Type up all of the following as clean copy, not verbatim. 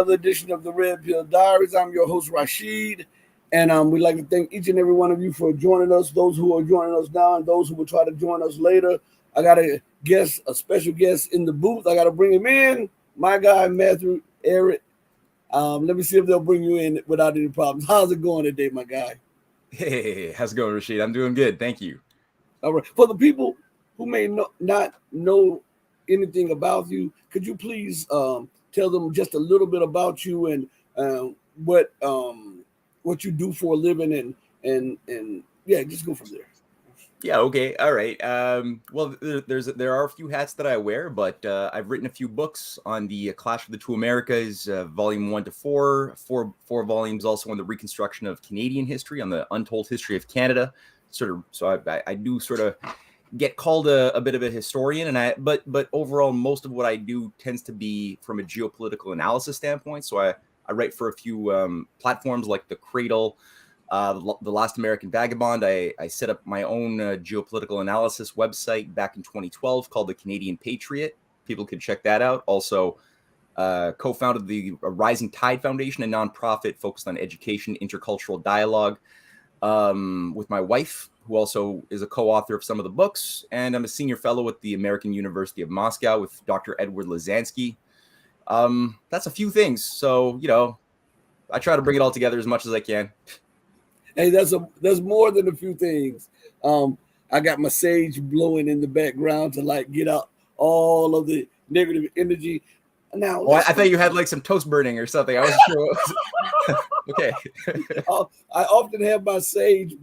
another edition of the Red Pill Diaries. I'm your host, Rashid, and we'd like to thank each and every one of you for joining us, those who are joining us now and those who will try to join us later. I got a special guest in the booth. I got to bring him in, my guy, Matthew Ehret. Let me see if they'll bring you in without any problems. How's it going today, my guy? Hey, how's it going, Rashid? I'm doing good. Thank you. All right. For the people who may not know anything about you, could you please tell them just a little bit about you and what you do for a living and yeah, just go from there. Yeah. Okay. All right. Well, there are a few hats that I wear, but I've written a few books on the Clash of the Two Americas, volume 1 to 4, four volumes also on the reconstruction of Canadian history, on the Untold History of Canada. So I do sort of get called a bit of a historian, but overall, most of what I do tends to be from a geopolitical analysis standpoint. So I write for a few platforms like The Cradle, The Last American Vagabond. I set up my own geopolitical analysis website back in 2012 called the Canadian Patriot. People can check that out. Also, co-founded the Rising Tide Foundation, a nonprofit focused on education, intercultural dialogue, with my wife, who also is a co-author of some of the books. And I'm a senior fellow at the American University of Moscow with Dr. Edward Lazansky. That's a few things. So, I try to bring it all together as much as I can. Hey, that's more than a few things. I got my sage blowing in the background to get out all of the negative energy. Now, I thought you had like some toast burning or something. I wasn't sure what was. Okay. I often have my sage.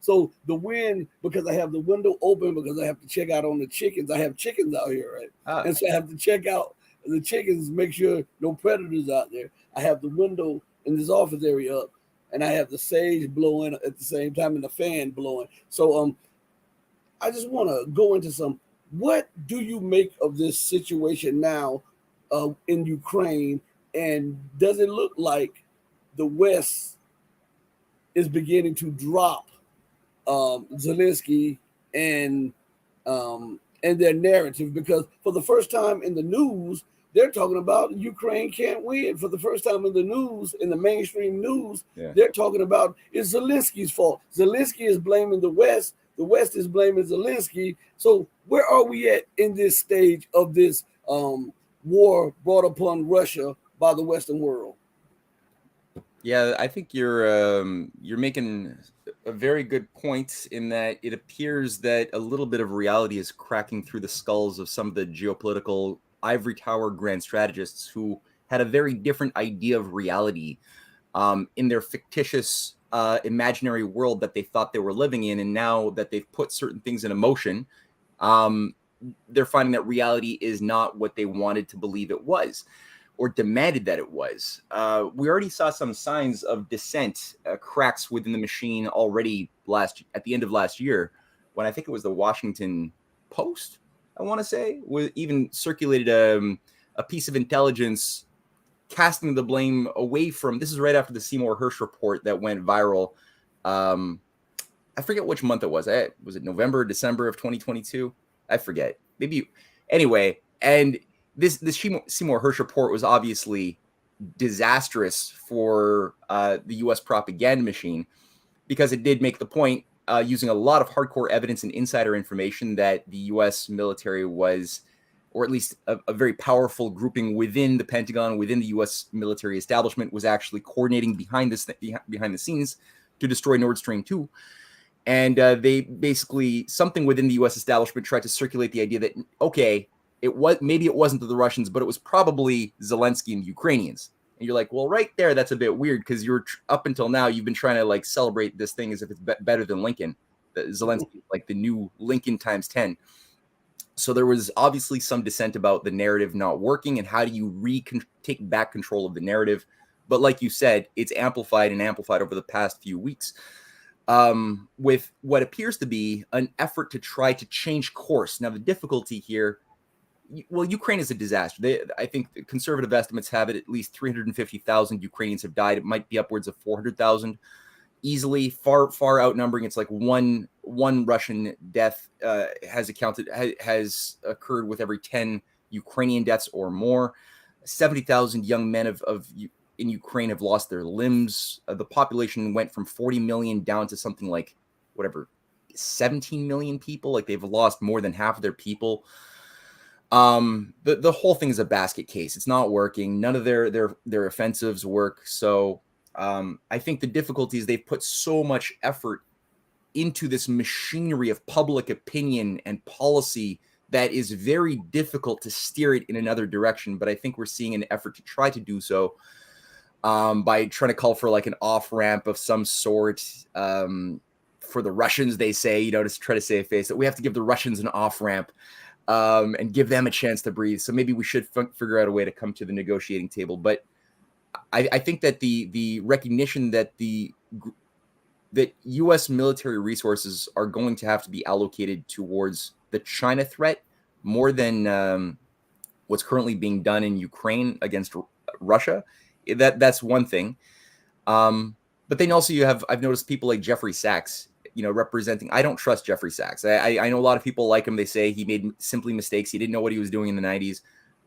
So the wind, because I have the window open, because I have to check out on the chickens. I have chickens out here, right? And so I have to check out the chickens, make sure no predators out there. I have the window in this office area up, and I have the sage blowing at the same time and the fan blowing. So I just want to go into what do you make of this situation now in Ukraine, and does it look like the West is beginning to drop Zelensky and their narrative? Because for the first time in the news, they're talking about Ukraine can't win. For the first time in the news, in the mainstream news, They're talking about it's Zelensky's fault. Zelensky is blaming the West. The West is blaming Zelensky. So where are we at in this stage of this war brought upon Russia by the Western world? Yeah, I think you're making a very good point in that it appears that a little bit of reality is cracking through the skulls of some of the geopolitical ivory tower grand strategists who had a very different idea of reality in their fictitious imaginary world that they thought they were living in. And now that they've put certain things into motion, they're finding that reality is not what they wanted to believe it was or demanded that it was. We already saw some signs of dissent, cracks within the machine already at the end of last year, when I think it was the Washington Post, I want to say, even circulated a piece of intelligence casting the blame away from, this is right after the Seymour Hersh report that went viral. I forget which month it was. Was it November, December of 2022? I forget. Anyway, and this Seymour Hersh report was obviously disastrous for the U.S. propaganda machine, because it did make the point, using a lot of hardcore evidence and insider information, that the U.S. military was, or at least a very powerful grouping within the Pentagon, within the U.S. military establishment, was actually coordinating behind the scenes to destroy Nord Stream 2. And they basically, something within the U.S. establishment tried to circulate the idea that, okay, maybe it wasn't the Russians, but it was probably Zelensky and the Ukrainians. And you're like, well, right there, that's a bit weird, because up until now, you've been trying to celebrate this thing as if it's better than Lincoln. Zelensky, like the new Lincoln times 10. So there was obviously some dissent about the narrative not working, and how do you take back control of the narrative. But like you said, it's amplified over the past few weeks, with what appears to be an effort to try to change course. Now, the difficulty here, well, Ukraine is a disaster. I think conservative estimates have it at least 350,000 Ukrainians have died. It might be upwards of 400,000. Easily, far outnumbering. It's like one Russian death has occurred with every 10 Ukrainian deaths or more. 70,000 young men in Ukraine have lost their limbs. The population went from 40 million down to something like 17 million people. Like, they've lost more than half of their people. The whole thing is a basket case. It's not working. None of their offensives work. So I think the difficulty is they've put so much effort into this machinery of public opinion and policy that is very difficult to steer it in another direction. But I think we're seeing an effort to try to do so by trying to call for like an off-ramp of some sort for the Russians, they say, to try to save face, that we have to give the Russians an off-ramp and give them a chance to breathe. So maybe we should figure out a way to come to the negotiating table. But I think that the recognition that that U.S. military resources are going to have to be allocated towards the China threat more than what's currently being done in Ukraine against Russia. That's one thing. But then also I've noticed people like Jeffrey Sachs, representing. I don't trust Jeffrey Sachs. I know a lot of people like him. They say he made simply mistakes. He didn't know what he was doing in the 90s.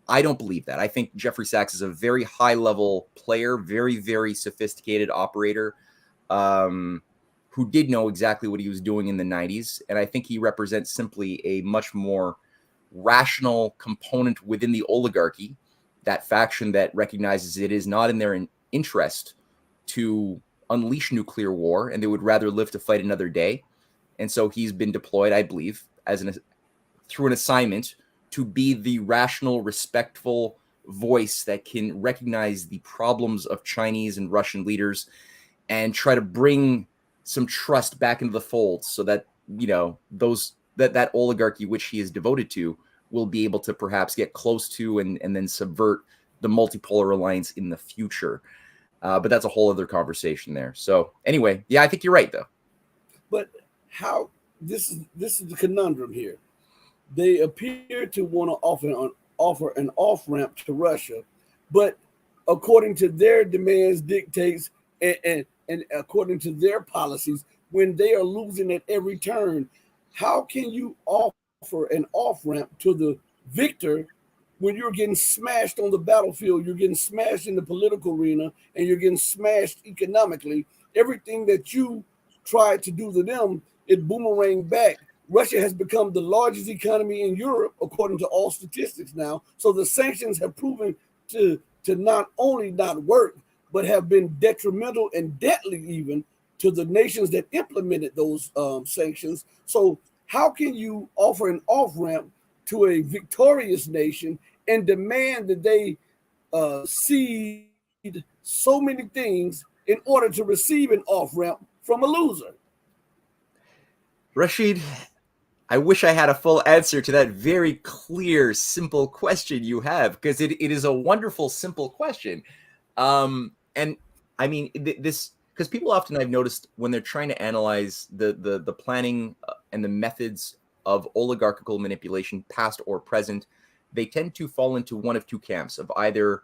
I don't believe that. I think Jeffrey Sachs is a very high level player, very, very sophisticated operator, who did know exactly what he was doing in the 90s. And I think he represents simply a much more rational component within the oligarchy, that faction that recognizes it is not in their interest to unleash nuclear war, and they would rather live to fight another day. And so he's been deployed, I believe, through an assignment to be the rational, respectful voice that can recognize the problems of Chinese and Russian leaders and try to bring some trust back into the fold, so that that oligarchy which he is devoted to will be able to perhaps get close to and then subvert the multipolar alliance in the future. But that's a whole other conversation there. So anyway, yeah, I think you're right though. But how this is the conundrum here. They appear to want to offer an off-ramp to Russia, but according to their demands, dictates, and according to their policies, when they are losing at every turn, how can you offer an off-ramp to the victor when you're getting smashed on the battlefield, you're getting smashed in the political arena, and you're getting smashed economically? Everything that you tried to do to them, it boomerang back. Russia has become the largest economy in Europe, according to all statistics now. So the sanctions have proven to not only not work, but have been detrimental and deadly even to the nations that implemented those sanctions. So how can you offer an off-ramp to a victorious nation and demand that they cede so many things in order to receive an off-ramp from a loser? Rashid, I wish I had a full answer to that very clear, simple question you have, because it is a wonderful, simple question. And I mean, this, because people often, I've noticed, when they're trying to analyze the planning and the methods of oligarchical manipulation, past or present, they tend to fall into one of two camps of either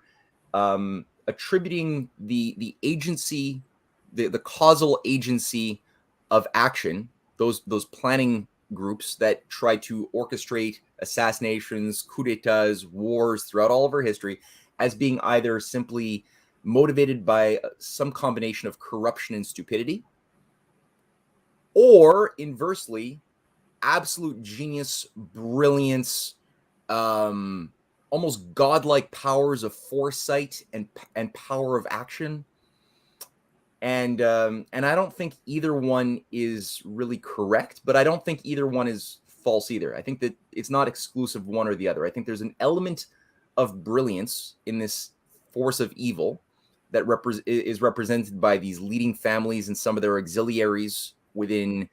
attributing the agency, the causal agency of action, those planning groups that try to orchestrate assassinations, coup d'etats, wars throughout all of our history, as being either simply motivated by some combination of corruption and stupidity, or inversely, absolute genius, brilliance, almost godlike powers of foresight and power of action. And I don't think either one is really correct, but I don't think either one is false either. I think that it's not exclusive one or the other. I think there's an element of brilliance in this force of evil that is represented by these leading families and some of their auxiliaries within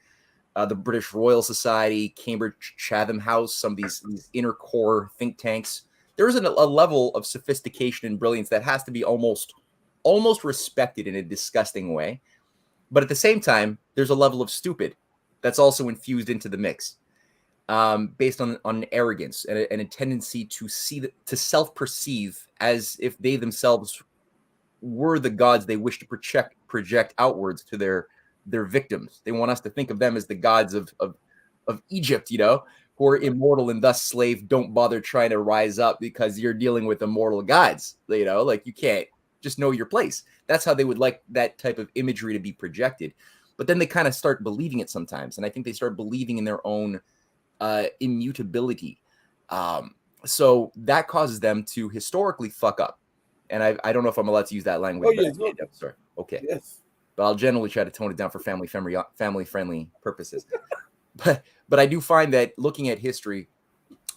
the British Royal Society, Cambridge Chatham House, some of these inner core think tanks. There is a level of sophistication and brilliance that has to be almost respected in a disgusting way. But at the same time, there's a level of stupid that's also infused into the mix, based on arrogance and a tendency to self-perceive as if they themselves were the gods they wish to project outwards to their victims. They want us to think of them as the gods of Egypt, who are immortal and thus slave don't bother trying to rise up because you're dealing with immortal gods. Like you can't just know your place. That's how they would like that type of imagery to be projected. But then they kind of start believing it sometimes. And I think they start believing in their own immutability. So that causes them to historically fuck up. And I don't know if I'm allowed to use that language. Oh, yes. Sorry. Okay. Yes. But I'll generally try to tone it down for family-friendly purposes. But I do find that looking at history,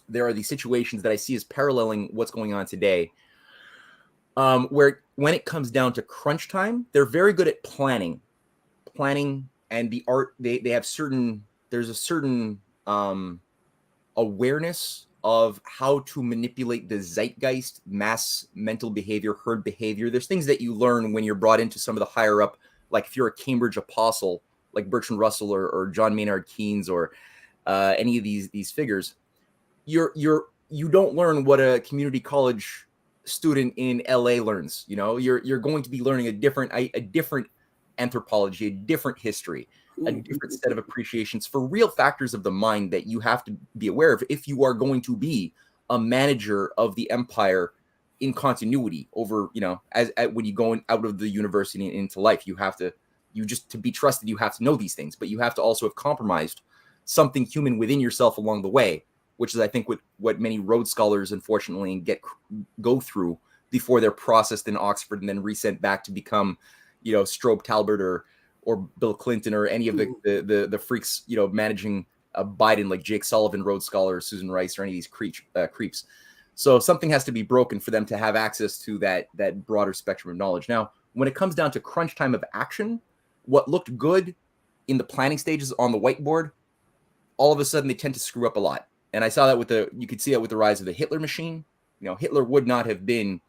there are these situations that I see as paralleling what's going on today, where when it comes down to crunch time, they're very good at planning and the art. They have there's a certain awareness of how to manipulate the zeitgeist, mass mental behavior, herd behavior. There's things that you learn when you're brought into some of the higher up, like if you're a Cambridge apostle, like Bertrand Russell or John Maynard Keynes or any of these figures. You don't learn what a community college student in LA learns. You're going to be learning a different anthropology, a different history, a different set of appreciations for real factors of the mind that you have to be aware of if you are going to be a manager of the empire in continuity over, as when you go out of the university and into life. To be trusted, you have to know these things, but you have to also have compromised something human within yourself along the way, which is, I think, what many Rhodes Scholars, unfortunately, go through before they're processed in Oxford and then resent back to become, Strobe Talbot or Bill Clinton or any of the freaks, managing Biden, like Jake Sullivan, Rhodes Scholar, or Susan Rice, or any of these creeps. So something has to be broken for them to have access to that broader spectrum of knowledge. Now, when it comes down to crunch time of action, what looked good in the planning stages on the whiteboard, all of a sudden they tend to screw up a lot. And I saw that you could see that with the rise of the Hitler machine. Hitler would not have been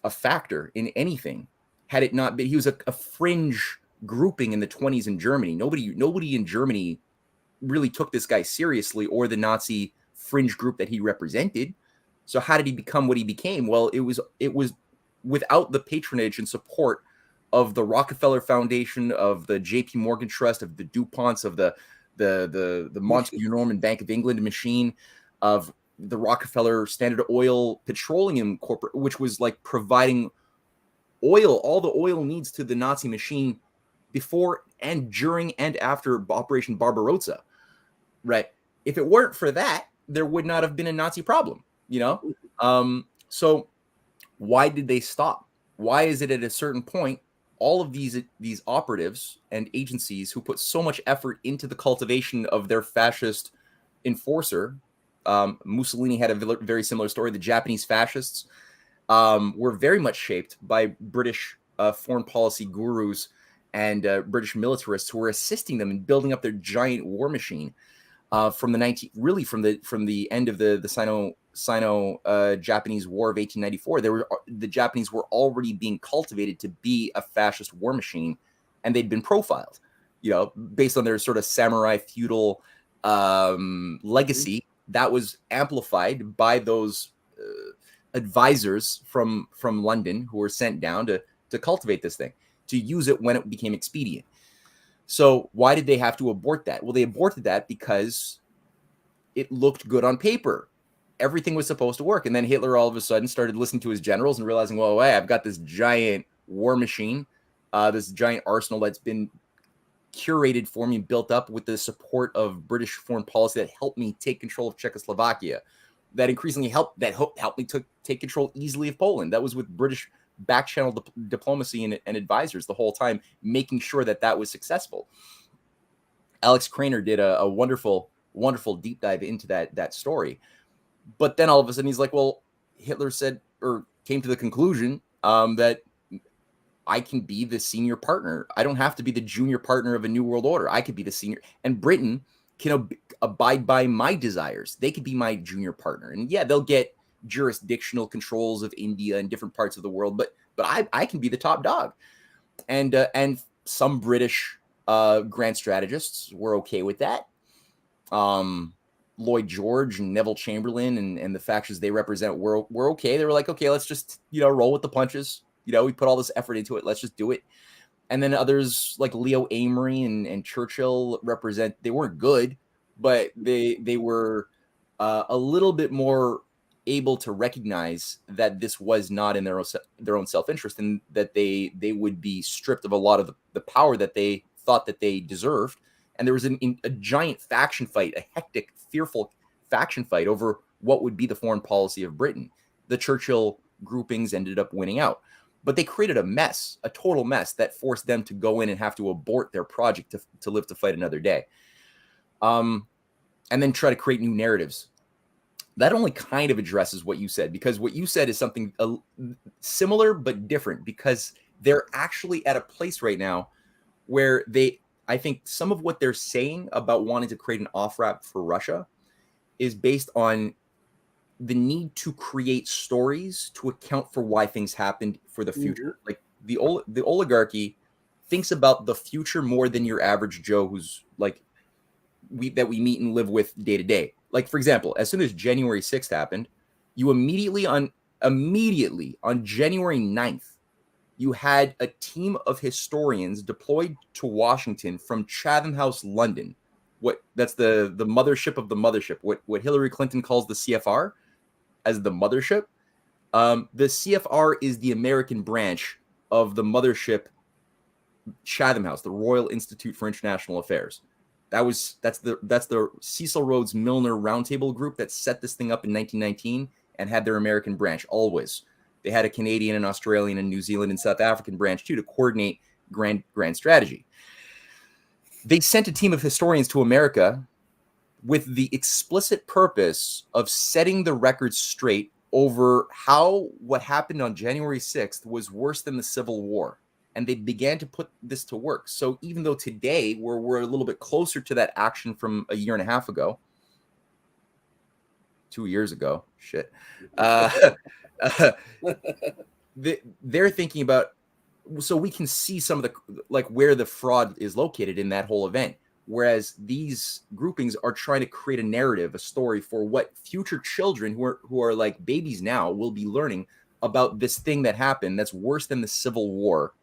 a factor in anything had it not been. He was a fringe grouping in the 1920s in Germany. Nobody in Germany really took this guy seriously, or the Nazi fringe group that he represented. So how did he become what he became? Well, it was without the patronage and support of the Rockefeller Foundation, of the J.P. Morgan Trust, of the DuPonts, of the Montague Norman Bank of England machine, of the Rockefeller Standard Oil Petroleum Corporate, which was like providing oil, all the oil needs to the Nazi machine before and during and after Operation Barbarossa, right? If it weren't for that, there would not have been a Nazi problem, So why did they stop? Why is it at a certain point, all of these operatives and agencies who put so much effort into the cultivation of their fascist enforcer, Mussolini had a very similar story. The Japanese fascists were very much shaped by British foreign policy gurus and British militarists who were assisting them in building up their giant war machine from the end of the Sino-Japanese War of 1894. The Japanese were already being cultivated to be a fascist war machine, and they'd been profiled, based on their sort of samurai feudal legacy that was amplified by those advisors from London who were sent down to cultivate this thing, to use it when it became expedient. So why did they have to abort that? Well, they aborted that because it looked good on paper. Everything was supposed to work. And then Hitler all of a sudden started listening to his generals and realizing, well, hey, I've got this giant war machine, this giant arsenal that's been curated for me and built up with the support of British foreign policy that helped me take control of Czechoslovakia, that increasingly helped me to take control easily of Poland. That was with British back-channel diplomacy and advisors the whole time, making sure that was successful. Alex Craner did a wonderful deep dive into that story. But then all of a sudden he's like, well, Hitler said, or came to the conclusion that I can be the senior partner. I don't have to be the junior partner of a new world order. I could be the senior, and Britain can abide by my desires. They could be my junior partner. And yeah, they'll get jurisdictional controls of India and different parts of the world, but I can be the top dog. And some British grand strategists were okay with that. Lloyd George and Neville Chamberlain and the factions they represent were okay. They were like, okay, let's just, roll with the punches. We put all this effort into it. Let's just do it. And then others like Leo Amory and Churchill they weren't good, but they were a little bit more able to recognize that this was not in their own self-interest, and that they would be stripped of a lot of the power that they thought that they deserved. And there was a giant faction fight, a hectic, fearful faction fight over what would be the foreign policy of Britain. The Churchill groupings ended up winning out, but they created a mess, a total mess, that forced them to go in and have to abort their project to live to fight another day. And then try to create new narratives. That only kind of addresses what you said, because what you said is something similar but different, because they're actually at a place right now where I think some of what they're saying about wanting to create an off-ramp for Russia is based on the need to create stories to account for why things happened for the future. Like the oligarchy thinks about the future more than your average Joe who's like that we meet and live with day to day. Like, for example, as soon as January 6th happened, you immediately on January 9th, you had a team of historians deployed to Washington from Chatham House, London. That's the mothership of the mothership. What Hillary Clinton calls the CFR as the mothership. The CFR is the American branch of the mothership Chatham House, the Royal Institute for International Affairs. That's the Cecil Rhodes Milner Roundtable group that set this thing up in 1919 and had their American branch always. They had a Canadian and Australian and New Zealand and South African branch too to coordinate grand strategy. They sent a team of historians to America with the explicit purpose of setting the record straight over how what happened on January 6th was worse than the Civil War. And they began to put this to work. So even though today we're a little bit closer to that action from a year and a half ago, 2 years ago, shit, they're thinking about, so we can see some of the, like, where the fraud is located in that whole event. Whereas these groupings are trying to create a narrative, a story for what future children who are like babies now will be learning about this thing that happened that's worse than the Civil War.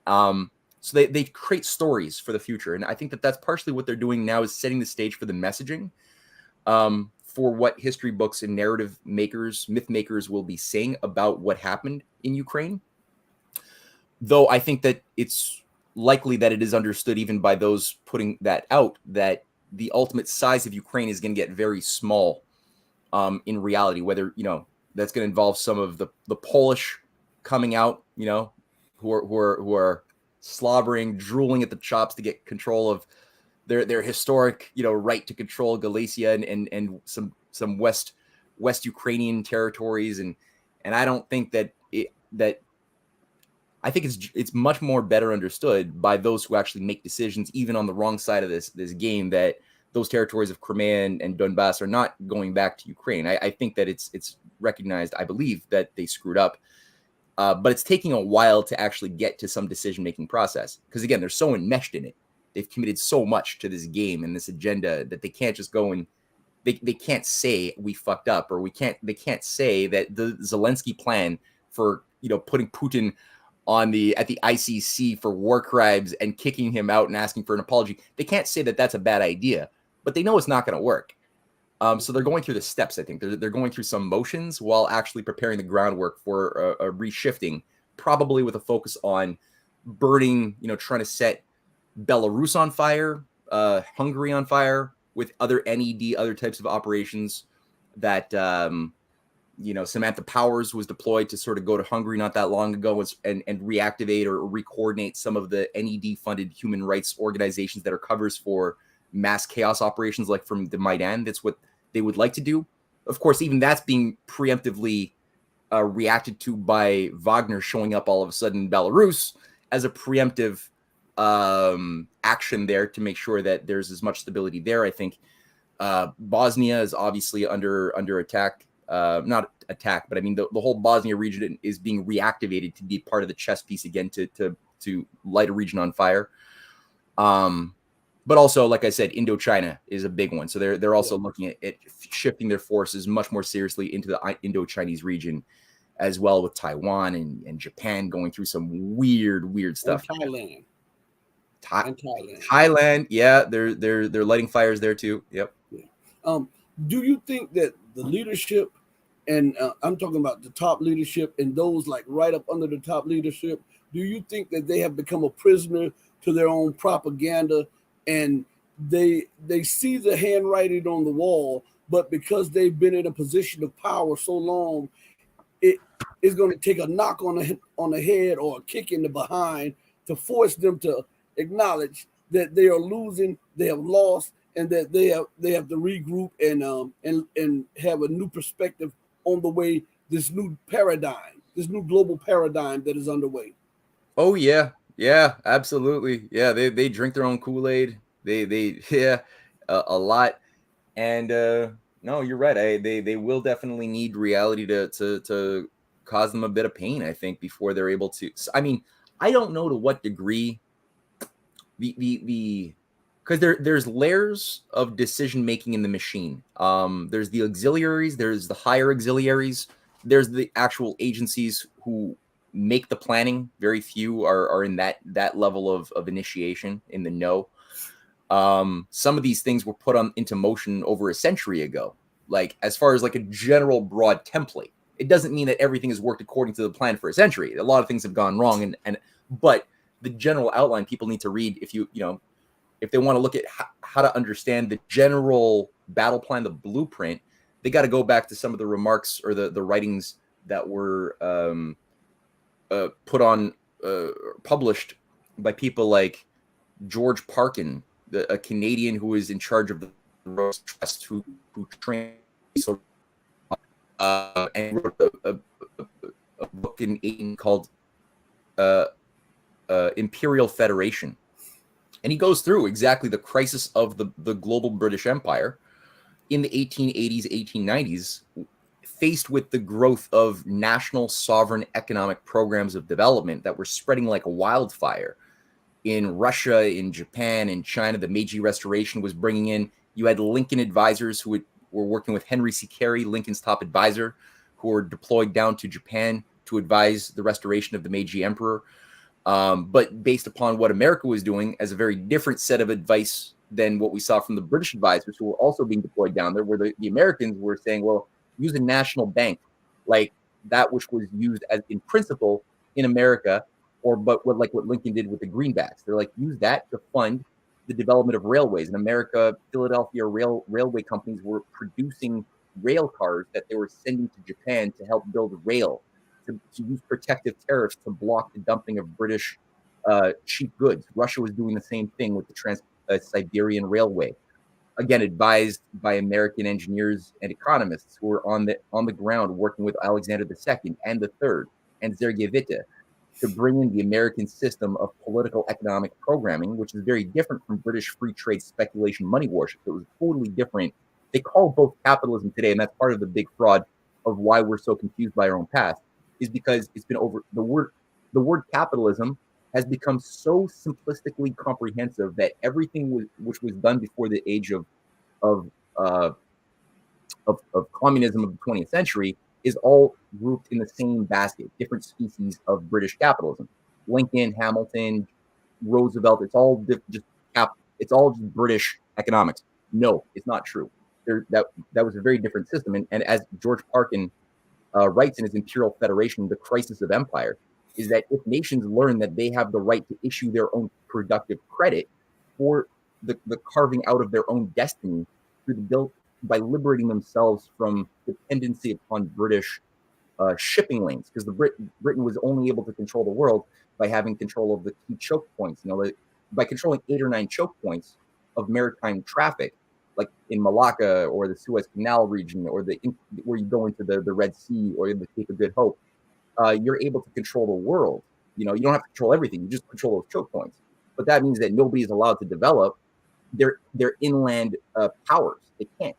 So they create stories for the future. And I think that's partially what they're doing now, is setting the stage for the messaging for what history books and narrative makers, myth makers will be saying about what happened in Ukraine. Though I think that it's likely that it is understood even by those putting that out that the ultimate size of Ukraine is going to get very small in reality, whether, that's going to involve some of the Polish coming out, who are slobbering, drooling at the chops to get control of their historic, right to control Galicia and some West Ukrainian territories, and I don't think that I think it's much more better understood by those who actually make decisions, even on the wrong side of this game, that those territories of Crimea and Donbass are not going back to Ukraine. I think that it's recognized. I believe that they screwed up. But it's taking a while to actually get to some decision-making process. Because, again, they're so enmeshed in it. They've committed so much to this game and this agenda that they can't just go and they can't say we fucked up, or they can't say that the Zelensky plan for, putting Putin at the ICC for war crimes and kicking him out and asking for an apology. They can't say that that's a bad idea, but they know it's not going to work. So they're going through the steps. I think they're going through some motions while actually preparing the groundwork for a reshifting, probably with a focus on burning, trying to set Belarus on fire, Hungary on fire, with other NED, other types of operations that, Samantha Powers was deployed to sort of go to Hungary not that long ago and reactivate or re-coordinate some of the NED-funded human rights organizations that are covers for mass chaos operations, like from the Maidan. That's what they would like to do. Of course, even that's being preemptively reacted to by Wagner showing up all of a sudden in Belarus as a preemptive action there to make sure that there's as much stability there. I think Bosnia is obviously under attack. Not attack, but I mean the whole Bosnia region is being reactivated to be part of the chess piece again to light a region on fire. But also, like I said, Indochina is a big one. So they're also looking at shifting their forces much more seriously into the Indo-Chinese region, as well, with Taiwan and Japan going through some weird stuff. And Thailand. Thailand, yeah, they're lighting fires there too. Yep. Yeah. Do you think that the leadership, and I'm talking about the top leadership and those like right up under the top leadership, do you think that they have become a prisoner to their own propaganda, and they see the handwriting on the wall, but because they've been in a position of power so long, it is going to take a knock on the head or a kick in the behind to force them to acknowledge that they are losing, they have lost, and that they have to regroup and have a new perspective on the way this new paradigm, this new global paradigm that is underway. Oh yeah, absolutely. Yeah, they drink their own Kool-Aid. They yeah, a lot. And no, you're right. They will definitely need reality to cause them a bit of pain, I think, before they're able to. I mean, I don't know to what degree the because there's layers of decision making in the machine. There's the auxiliaries, there's the higher auxiliaries, there's the actual agencies who make the planning. Very few are in that level of initiation in the know. Some of these things were put on into motion over a century ago. Like as far as like a general broad template, it doesn't mean that everything has worked according to the plan for a century. A lot of things have gone wrong, and but the general outline people need to read if they want to look at how to understand the general battle plan, the blueprint. They got to go back to some of the remarks or the writings that were published by people like George Parkin, a Canadian who was in charge of the Russ Trust, who trained and wrote a book in 18 called Imperial Federation. And he goes through exactly the crisis of the global British Empire in the 1880s, 1890s, faced with the growth of national sovereign economic programs of development that were spreading like a wildfire. In Russia, in Japan, in China, the Meiji Restoration was bringing in, you had Lincoln advisors who were working with Henry C. Carey, Lincoln's top advisor, who were deployed down to Japan to advise the restoration of the Meiji Emperor. But based upon what America was doing as a very different set of advice than what we saw from the British advisors who were also being deployed down there, where the Americans were saying, well, use a national bank like that which was used as in principle in America, but what Lincoln did with the greenbacks. They're like, use that to fund the development of railways. In America, Philadelphia railway companies were producing rail cars that they were sending to Japan to help build rail, to use protective tariffs to block the dumping of British cheap goods. Russia was doing the same thing with the Trans-Siberian Railway. Again, advised by American engineers and economists who were on the ground working with Alexander II and the Third and Zergevita to bring in the American system of political economic programming, which is very different from British free trade speculation money worship. It was totally different. They call both capitalism today, and that's part of the big fraud of why we're so confused by our own past, is because it's been over the word capitalism has become so simplistically comprehensive that everything which was done before the age of communism of the 20th century is all grouped in the same basket, different species of British capitalism. Lincoln, Hamilton, Roosevelt, it's all it's all just British economics. No, it's not true. That was a very different system. And as George Parkin writes in his Imperial Federation, The Crisis of Empire, is that if nations learn that they have the right to issue their own productive credit for the carving out of their own destiny through by liberating themselves from dependency upon British shipping lanes, because Britain was only able to control the world by having control of the key choke points. By controlling 8 or 9 choke points of maritime traffic, like in Malacca or the Suez Canal region, or where you go into the Red Sea or in the Cape of Good Hope, you're able to control the world. You don't have to control everything; you just control those choke points. But that means that nobody is allowed to develop their inland powers. They can't.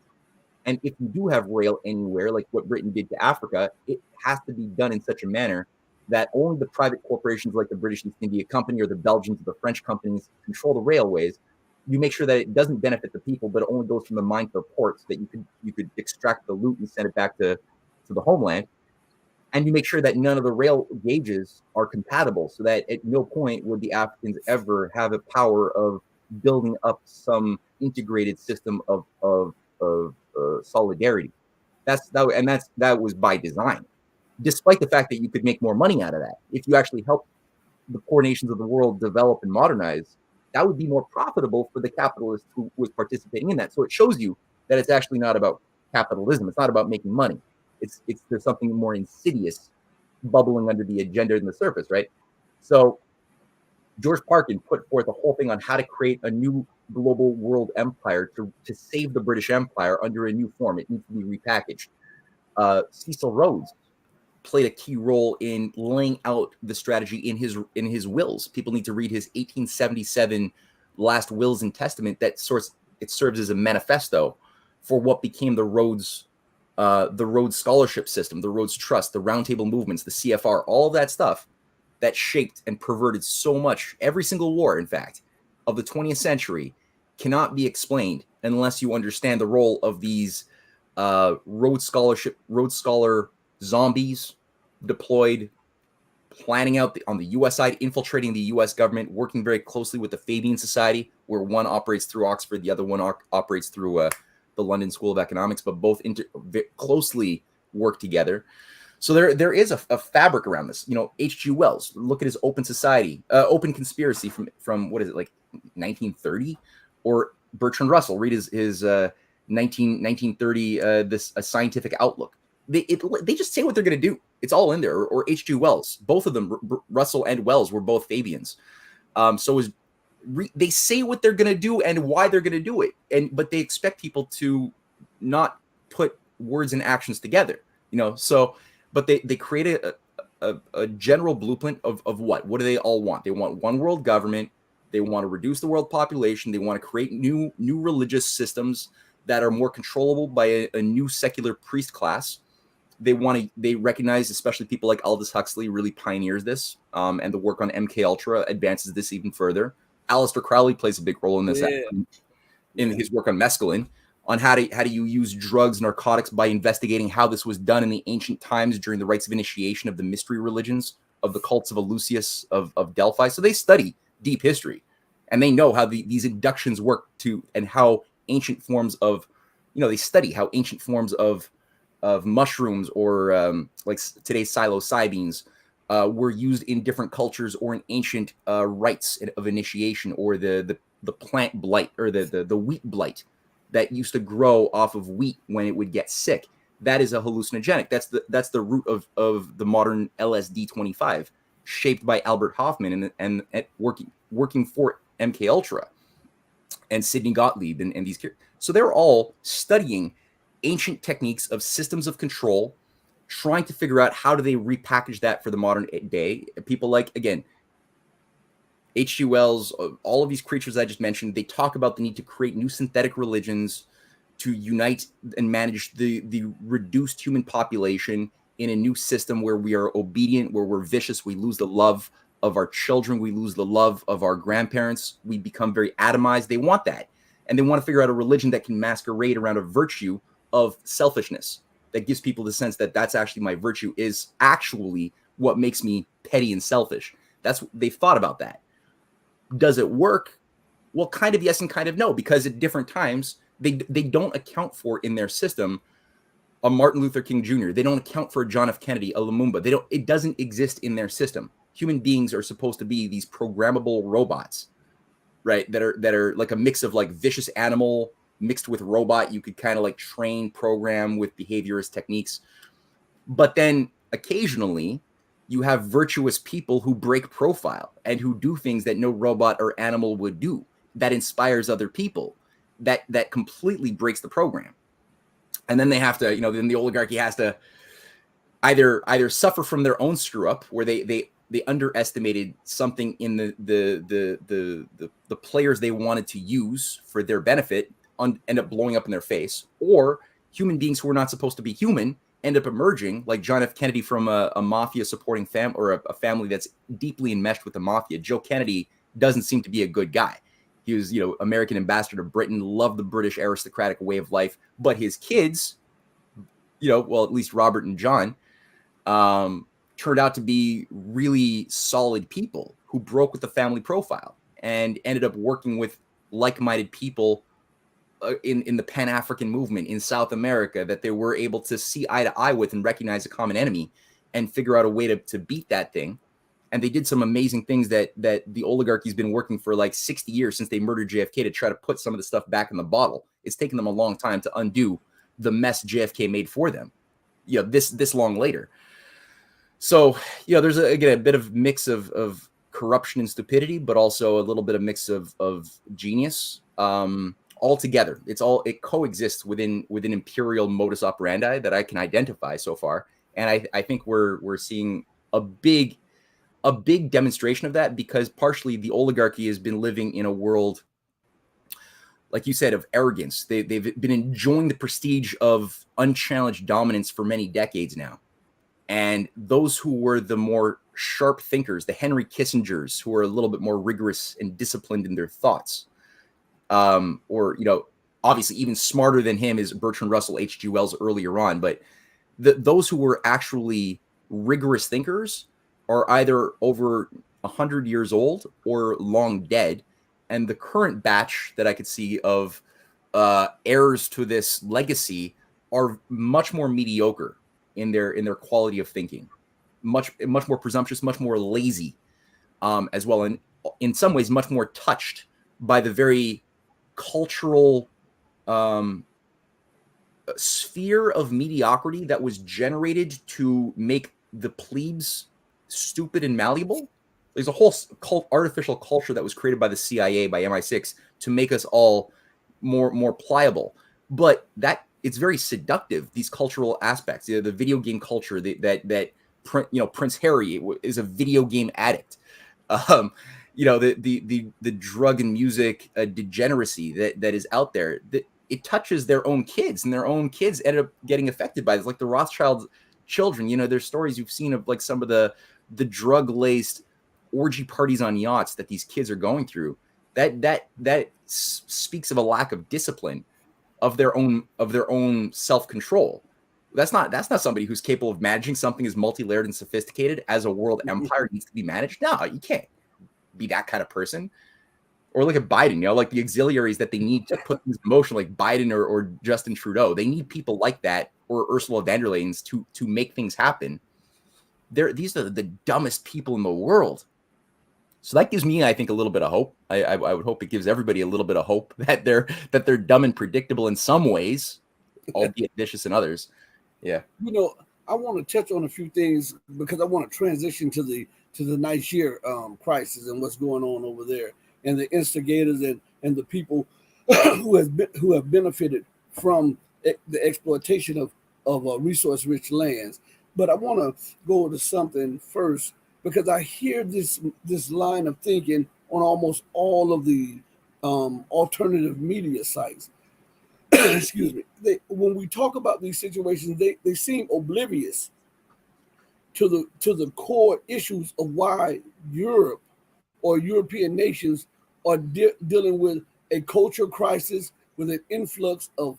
And if you do have rail anywhere, like what Britain did to Africa, it has to be done in such a manner that only the private corporations like the British East India Company or the Belgians or the French companies control the railways. You make sure that it doesn't benefit the people, but it only goes from the mine to the ports, that you could extract the loot and send it back to the homeland. And you make sure that none of the rail gauges are compatible, so that at no point would the Africans ever have a power of building up some integrated system of solidarity. That was by design, despite the fact that you could make more money out of that. If you actually help the poor nations of the world develop and modernize, that would be more profitable for the capitalist who was participating in that. So it shows you that it's actually not about capitalism. It's not about making money. There's something more insidious bubbling under the agenda in the surface, right? So George Parkin put forth a whole thing on how to create a new global world empire to save the British Empire under a new form. It needs to be repackaged. Cecil Rhodes played a key role in laying out the strategy in his wills. People need to read his 1877 last wills and testament. It serves as a manifesto for what became the Rhodes scholarship system, the Rhodes Trust, the Roundtable movements, the CFR, all of that stuff that shaped and perverted so much. Every single war, in fact, of the 20th century cannot be explained unless you understand the role of these Rhodes Scholar zombies deployed, planning out on the U.S. side, infiltrating the U.S. government, working very closely with the Fabian Society, where one operates through Oxford, the other one operates through the London School of Economics, but both closely work together. So there is a fabric around this. H.G. Wells, look at his Open Conspiracy from what is it, like 1930? Or Bertrand Russell, read his 1930 A Scientific Outlook. They just say what they're going to do. It's all in there. Or H.G. Wells, both of them, Russell and Wells, were both Fabians. They say what they're going to do and why they're going to do it, but they expect people to not put words and actions together. But they create a general blueprint of what do they all want? They want one world government. They want to reduce the world population. They want to create new religious systems that are more controllable by a new secular priest class. They recognize, especially people like Aldous Huxley really pioneers this, and the work on MK Ultra advances this even further. Aleister Crowley plays a big role in this, in his work on mescaline, on how do you use drugs, narcotics, by investigating how this was done in the ancient times during the rites of initiation of the mystery religions of the cults of Eleusis of Delphi. So they study deep history, and they know how these inductions work and how ancient forms of, they study how ancient forms of mushrooms or like today's psilocybines were used in different cultures or in ancient rites of initiation, or the plant blight, or the wheat blight that used to grow off of wheat when it would get sick. That is a hallucinogenic. That's the root of the modern LSD 25, shaped by Albert Hofmann and working for MK Ultra and Sidney Gottlieb and these. So they're all studying ancient techniques of systems of control, trying to figure out how do they repackage that for the modern day. People like, again, H.G. Wells, all of these creatures I just mentioned, they talk about the need to create new synthetic religions to unite and manage the reduced human population in a new system where we are obedient, where we're vicious, we lose the love of our children, we lose the love of our grandparents, we become very atomized. They want that. And they want to figure out a religion that can masquerade around a virtue of selfishness, that gives people the sense that that's actually my virtue, is actually what makes me petty and selfish. They've thought about that. Does it work? Well, kind of yes and kind of no, because at different times they don't account for in their system a Martin Luther King Jr. They don't account for a John F. Kennedy, a Lumumba. It doesn't exist in their system. Human beings are supposed to be these programmable robots, right? That are like a mix of like vicious animal mixed with robot. You could kind of like train, program with behaviorist techniques. But then occasionally you have virtuous people who break profile and who do things that no robot or animal would do, that inspires other people, that completely breaks the program. And then they have to, then the oligarchy has to either suffer from their own screw up, where they underestimated something in the players they wanted to use for their benefit, end up blowing up in their face, or human beings who are not supposed to be human end up emerging, like John F. Kennedy from a mafia supporting family, or a family that's deeply enmeshed with the mafia. Joe Kennedy doesn't seem to be a good guy. He was, American ambassador to Britain, loved the British aristocratic way of life, but his kids, well, at least Robert and John, turned out to be really solid people who broke with the family profile and ended up working with like-minded people in the Pan-African movement in South America that they were able to see eye to eye with and recognize a common enemy and figure out a way to beat that thing. And they did some amazing things that the oligarchy's been working for like 60 years since they murdered JFK to try to put some of the stuff back in the bottle. It's taken them a long time to undo the mess JFK made for them, this long later. So, there's again a bit of mix of corruption and stupidity, but also a little bit of mix of genius. All together, it coexists within imperial modus operandi that I can identify so far, and I think we're seeing a big demonstration of that, because partially the oligarchy has been living in a world, like you said, of arrogance. They've been enjoying the prestige of unchallenged dominance for many decades now. And those who were the more sharp thinkers, the Henry Kissingers, who are a little bit more rigorous and disciplined in their thoughts, or, obviously even smarter than him is Bertrand Russell, H.G. Wells earlier on. But those who were actually rigorous thinkers are either over 100 years old or long dead. And the current batch that I could see of heirs to this legacy are much more mediocre in their quality of thinking, much more presumptuous, much more lazy, as well, and in some ways much more touched by the very cultural sphere of mediocrity that was generated to make the plebes stupid and malleable. There's a whole artificial culture that was created by the CIA, by MI6, to make us all more pliable. But that it's very seductive, these cultural aspects. The video game culture that Prince Harry is a video game addict. The drug and music degeneracy that is out there. It touches their own kids, and their own kids end up getting affected by this. Like the Rothschild children, there's stories you've seen of like some of the drug-laced orgy parties on yachts that these kids are going through. That speaks of a lack of discipline, of their own self-control. That's not somebody who's capable of managing something as multi-layered and sophisticated as a world empire needs to be managed. No, you can't be that kind of person. Or look at Biden, like the auxiliaries that they need to put things in motion, like Biden or Justin Trudeau. They need people like that, or Ursula von der Leyen, to make things happen. These are the dumbest people in the world. So that gives me, I think, a little bit of hope. I would hope it gives everybody a little bit of hope that they're dumb and predictable in some ways, albeit vicious in others. Yeah. I want to touch on a few things because I want to transition to the Niger crisis and what's going on over there, and the instigators and the people who have benefited from the exploitation of resource-rich lands. But I want to go to something first, because I hear this line of thinking on almost all of the alternative media sites. Excuse me. When we talk about these situations, they seem oblivious to the core issues of why Europe or European nations are dealing with a cultural crisis, with an influx of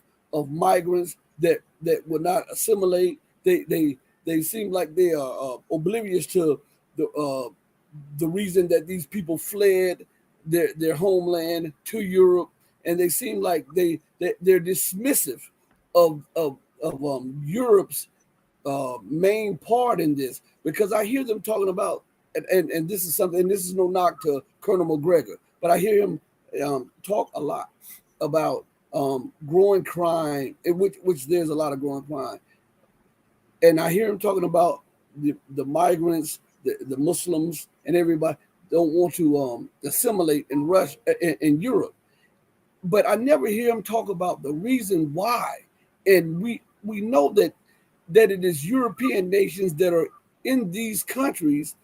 migrants that will not assimilate. They seem like they are oblivious to the reason that these people fled their homeland to Europe, and they seem like they're dismissive of Europe's main part in this, because I hear them talking about, and this is something, and this is no knock to Colonel McGregor, but I hear him talk a lot about growing crime, which there's a lot of growing crime, and I hear him talking about the migrants, the Muslims, and everybody don't want to assimilate in Russia, in Europe. But I never hear him talk about the reason why. And we know that it is European nations that are in these countries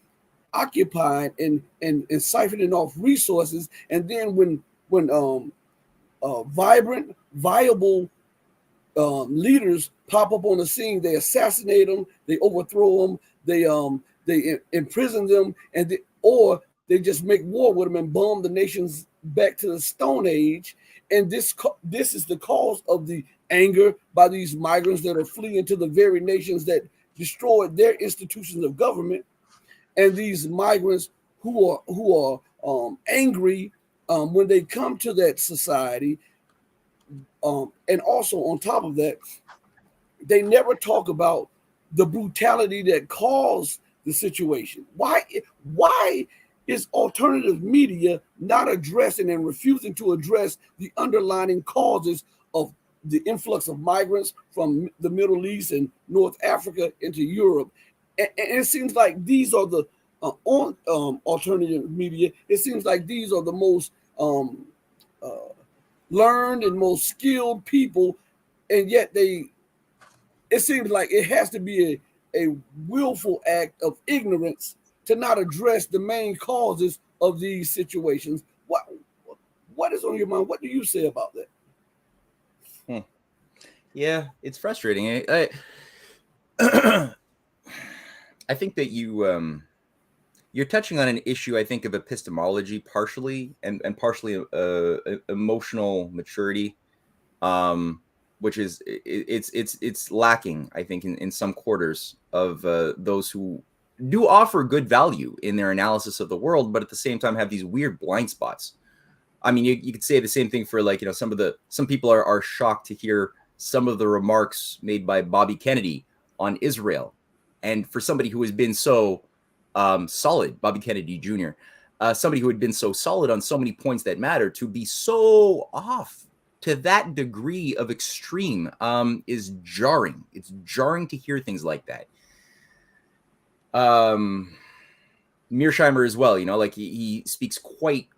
occupying and siphoning off resources. And then when vibrant, viable leaders pop up on the scene, they assassinate them, they overthrow them, they imprison them, or they just make war with them and bomb the nations back to the Stone Age. And this is the cause of the anger by these migrants that are fleeing to the very nations that destroyed their institutions of government. And these migrants who are angry when they come to that society, And also on top of that, they never talk about the brutality that caused the situation. Why is alternative media not addressing and refusing to address the underlying causes of the influx of migrants from the Middle East and North Africa into Europe? And it seems like these are the alternative media. It seems like these are the most learned and most skilled people, and yet it seems like it has to be a willful act of ignorance to not address the main causes of these situations. What is on your mind? What do you say about that? Yeah, it's frustrating. I think that you're touching on an issue, I think, of epistemology partially, and partially emotional maturity, which is it's lacking, I think, in some quarters of those who do offer good value in their analysis of the world, but at the same time have these weird blind spots. I mean, you could say the same thing for, like, some people are shocked to hear some of the remarks made by Bobby Kennedy on Israel, and for somebody who has been so solid, Bobby Kennedy Jr., somebody who had been so solid on so many points that matter, to be so off to that degree of extreme is jarring. It's jarring to hear things like that. Mearsheimer as well, like he speaks quite,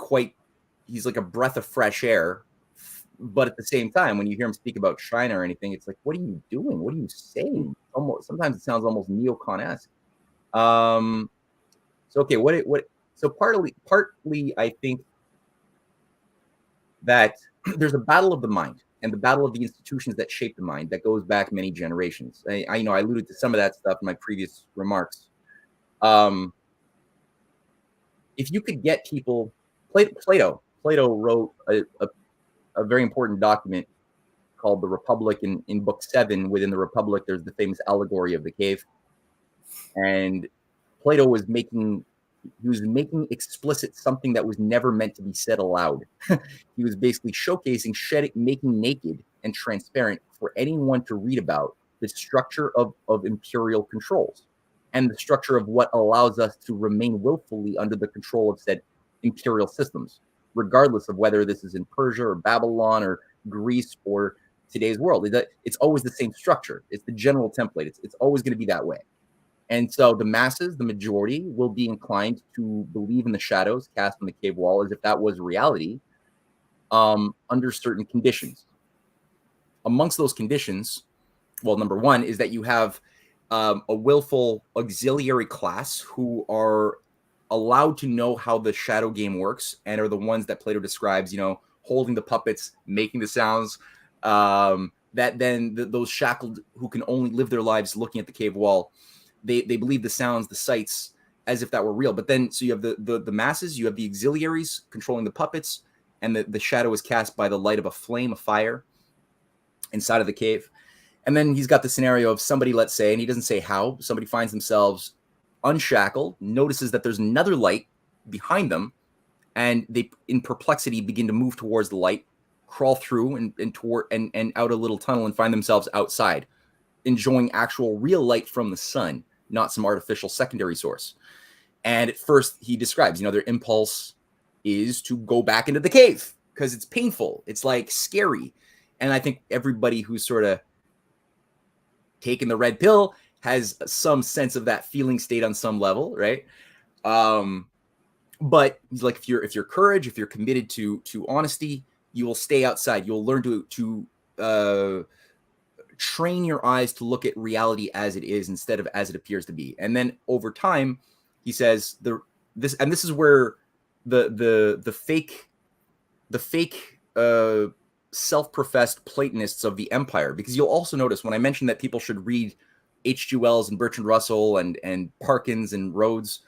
he's like a breath of fresh air. But at the same time, when you hear him speak about China or anything, it's like, what are you doing? What are you saying? Sometimes it sounds almost neocon-esque. So okay, so partly I think that there's a battle of the mind and the battle of the institutions that shape the mind that goes back many generations. I alluded to some of that stuff in my previous remarks. If you could get people, Plato wrote a very important document called The Republic. In book 7, within the Republic, there's the famous allegory of the cave. And Plato was making explicit something that was never meant to be said aloud. He was basically showcasing, making naked and transparent for anyone to read about the structure of imperial controls and the structure of what allows us to remain willfully under the control of said imperial systems, regardless of whether this is in Persia or Babylon or Greece or today's world. It's always the same structure. It's the general template. It's always going to be that way. And so the masses, the majority, will be inclined to believe in the shadows cast on the cave wall as if that was reality, under certain conditions. Amongst those conditions, well, number one is that you have a willful auxiliary class who are allowed to know how the shadow game works and are the ones that Plato describes, holding the puppets, making the sounds, that then those shackled who can only live their lives looking at the cave wall, they believe the sounds, the sights, as if that were real. But then, so you have the masses, you have the auxiliaries controlling the puppets, and the shadow is cast by the light of a flame, a fire, inside of the cave. And then he's got the scenario of somebody, let's say, and he doesn't say how, somebody finds themselves unshackled, notices that there's another light behind them, and they, in perplexity, begin to move towards the light, crawl through and out a little tunnel, and find themselves outside, enjoying actual real light from the sun, not some artificial secondary source. And at first he describes, their impulse is to go back into the cave because it's painful. It's like scary. And I think everybody who's sort of taken the red pill has some sense of that feeling state on some level, right? But like, if you're courage, if you're committed to honesty, you will stay outside. You'll learn to train your eyes to look at reality as it is instead of as it appears to be. And then over time, he says this is where the fake self-professed Platonists of the empire, because you'll also notice when I mentioned that people should read H.G. Wells and Bertrand Russell and Parkins and Rhodes,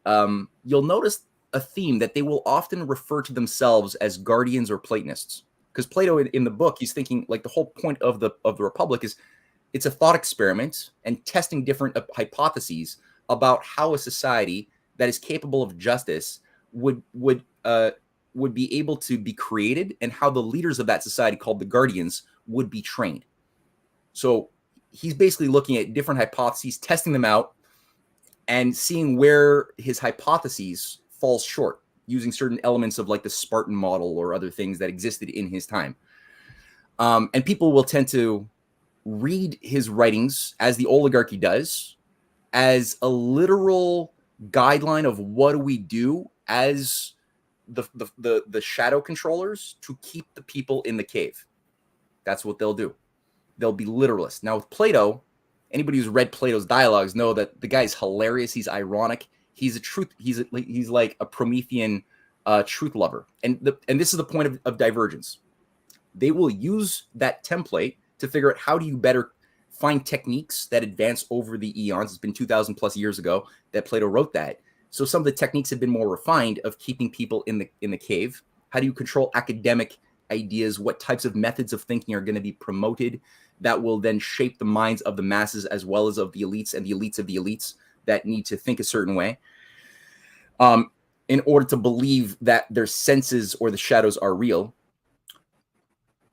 you'll notice a theme that they will often refer to themselves as guardians or Platonists. Because Plato in the book, he's thinking, like, the whole point of the Republic is it's a thought experiment and testing different hypotheses about how a society that is capable of justice would would be able to be created and how the leaders of that society, called the guardians, would be trained. So he's basically looking at different hypotheses, testing them out, and seeing where his hypotheses falls short, using certain elements of like the Spartan model or other things that existed in his time. And people will tend to read his writings, as the oligarchy does, as a literal guideline of what do we do as the shadow controllers to keep the people in the cave. That's what they'll do. They'll be literalists. Now with Plato, anybody who's read Plato's dialogues know that the guy's hilarious. He's ironic. He's a truth. He's like a Promethean truth lover. And this is the point of divergence. They will use that template to figure out how do you better find techniques that advance over the eons. It's been 2,000 plus years ago that Plato wrote that. So some of the techniques have been more refined of keeping people in the cave. How do you control academic ideas? What types of methods of thinking are going to be promoted that will then shape the minds of the masses as well as of the elites and the elites of the elites that need to think a certain way in order to believe that their senses or the shadows are real.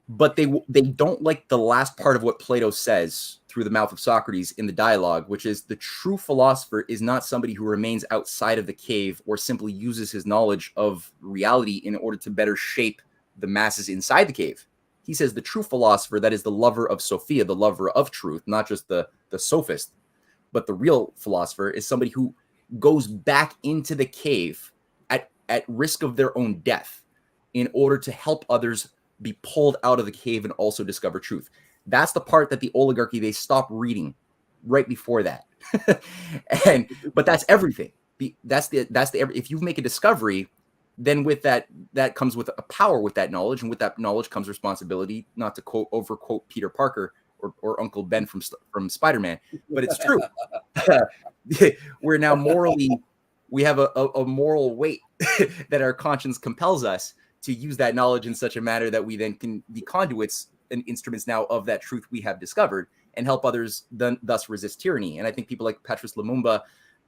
But they don't like the last part of what Plato says through the mouth of Socrates in the dialogue, which is the true philosopher is not somebody who remains outside of the cave or simply uses his knowledge of reality in order to better shape the masses inside the cave. He says the true philosopher, that is the lover of Sophia, the lover of truth, not just the sophist, but the real philosopher is somebody who goes back into the cave at risk of their own death in order to help others be pulled out of the cave and also discover truth. That's the part that the oligarchy, they stop reading right before that. But that's everything. If you make a discovery, then with that comes with a power with that knowledge, and with that knowledge comes responsibility, not to overquote Peter Parker or Uncle Ben from Spider-Man, but it's true. We're now we have a moral weight that our conscience compels us to use that knowledge in such a manner that we then can be conduits and instruments now of that truth we have discovered and help others thus resist tyranny. And I think people like Petrus Lumumba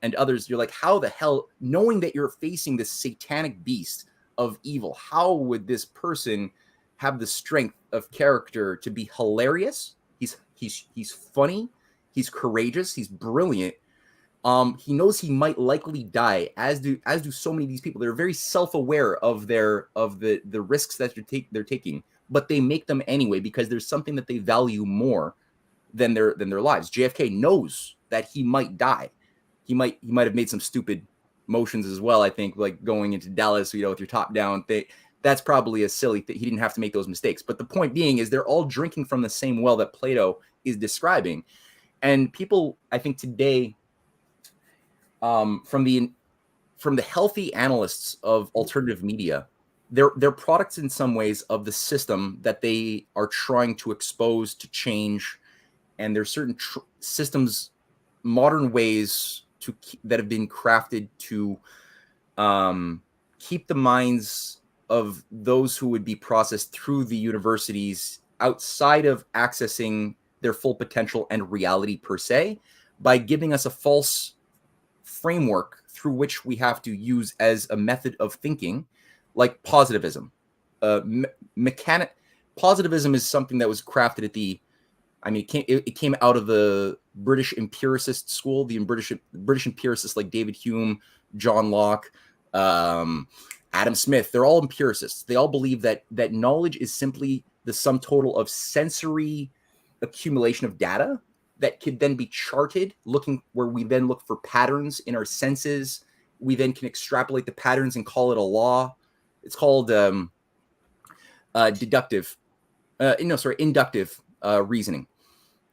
and others, you're like, how the hell, knowing that you're facing this satanic beast of evil, how would this person have the strength of character to be hilarious? He's funny, he's courageous, he's brilliant. He knows he might likely die, as do so many of these people. They're very self-aware of the risks that they're taking, but they make them anyway because there's something that they value more than their lives. JFK knows that he might die. He might have made some stupid motions as well. I think, like going into Dallas, with your top down. That's probably a silly thing. He didn't have to make those mistakes. But the point being is they're all drinking from the same well that Plato is describing, and people, I think today. From the healthy analysts of alternative media, they're products in some ways of the system that they are trying to expose, to change, and there's certain systems, modern ways that have been crafted to keep the minds of those who would be processed through the universities outside of accessing their full potential and reality per se, by giving us a false framework through which we have to use as a method of thinking, like positivism. Positivism is something that was crafted it came out of the British empiricist school, the British empiricists like David Hume, John Locke, Adam Smith. They're all empiricists. They all believe that knowledge is simply the sum total of sensory accumulation of data that could then be charted, where we then look for patterns in our senses. We then can extrapolate the patterns and call it a law. It's called inductive reasoning.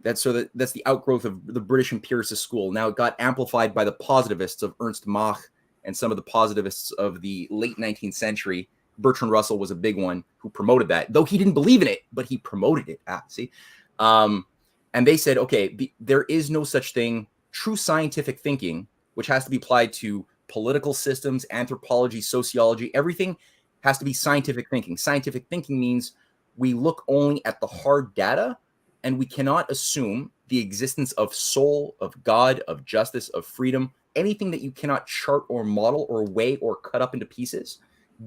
That's the outgrowth of the British empiricist school. Now it got amplified by the positivists of Ernst Mach and some of the positivists of the late 19th century. Bertrand Russell was a big one who promoted that, though he didn't believe in it, but he promoted it. And they said, okay, there is no such thing. True scientific thinking, which has to be applied to political systems, anthropology, sociology, everything has to be scientific thinking. Scientific thinking means we look only at the hard data, and we cannot assume the existence of soul, of God, of justice, of freedom, anything that you cannot chart or model or weigh or cut up into pieces.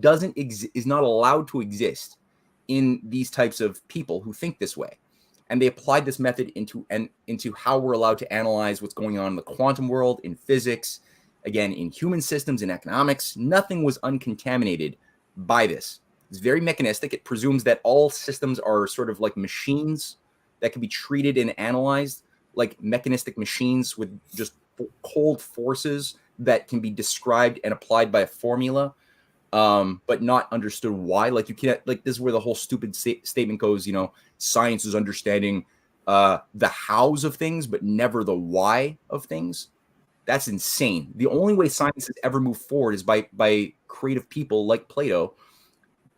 is not allowed to exist in these types of people who think this way. And they applied this method into how we're allowed to analyze what's going on in the quantum world, in physics, again, in human systems, in economics. Nothing was uncontaminated by this. It's very mechanistic. It presumes that all systems are sort of like machines that can be treated and analyzed like mechanistic machines with just cold forces that can be described and applied by a formula, but not understood why. Like you can't, like this is where the whole stupid statement goes, science is understanding the hows of things, but never the why of things. That's insane. The only way science has ever moved forward is by creative people like Plato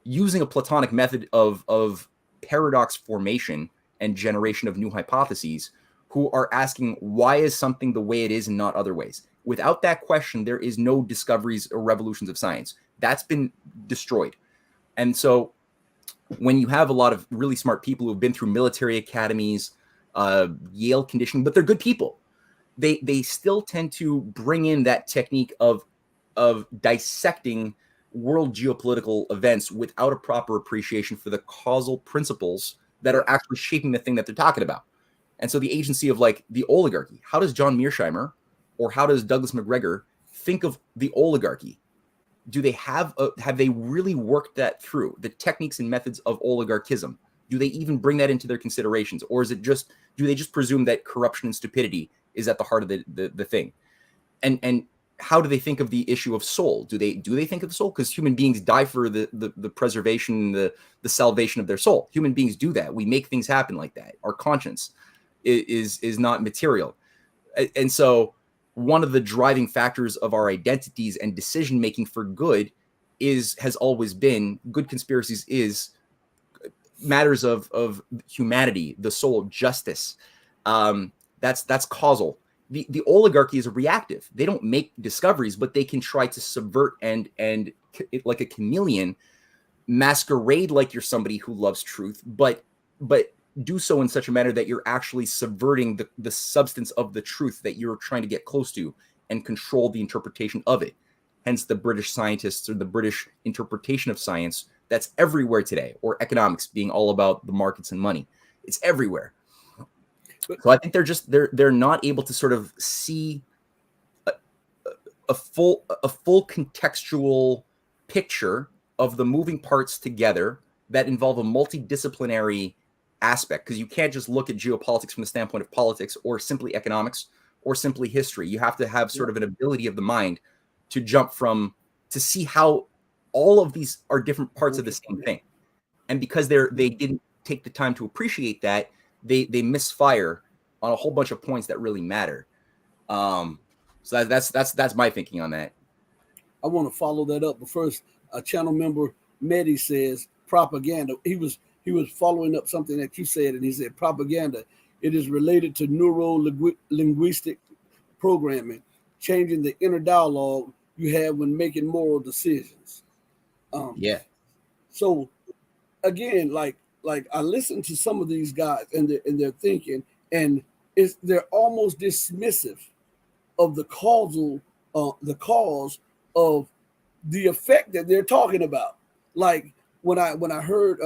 using a Platonic method of paradox formation and generation of new hypotheses, who are asking why is something the way it is and not other ways. Without that question, there is no discoveries or revolutions of science. That's been destroyed. And so when you have a lot of really smart people who've been through military academies, Yale conditioning, but they're good people, they still tend to bring in that technique of dissecting world geopolitical events without a proper appreciation for the causal principles that are actually shaping the thing that they're talking about. And so the agency of like the oligarchy, how does John Mearsheimer or how does Douglas McGregor think of the oligarchy? Do they have they really worked that through, the techniques and methods of oligarchism? Do they even bring that into their considerations? Or is it just, do they just presume that corruption and stupidity is at the heart of the thing? And how do they think of the issue of soul? Do they think of the soul? Because human beings die for the preservation, the salvation of their soul. Human beings do that. We make things happen like that. Our conscience is not material. And so one of the driving factors of our identities and decision making for good has always been, good conspiracies is matters of humanity, the soul, justice. That's causal. The oligarchy is reactive. They don't make discoveries, but they can try to subvert and like a chameleon, masquerade like you're somebody who loves truth, but do so in such a manner that you're actually subverting the substance of the truth that you're trying to get close to and control the interpretation of it. Hence the British scientists or the British interpretation of science that's everywhere today, or economics being all about the markets and money. It's everywhere. So I think they're not able to sort of see a full contextual picture of the moving parts together that involve a multidisciplinary aspect, because you can't just look at geopolitics from the standpoint of politics or simply economics or simply history. You have to have sort of an ability of the mind to jump to see how all of these are different parts of the same thing. And because they didn't take the time to appreciate that, they misfire on a whole bunch of points that really matter. So that's my thinking on that. I want to follow that up, but first, a channel member Mehdi says propaganda. He was following up something that you said, and he said propaganda. It is related to neuro-linguistic programming, changing the inner dialogue you have when making moral decisions. So again, like I listen to some of these guys and they're thinking, and they're almost dismissive of the cause of the effect that they're talking about. Like when I heard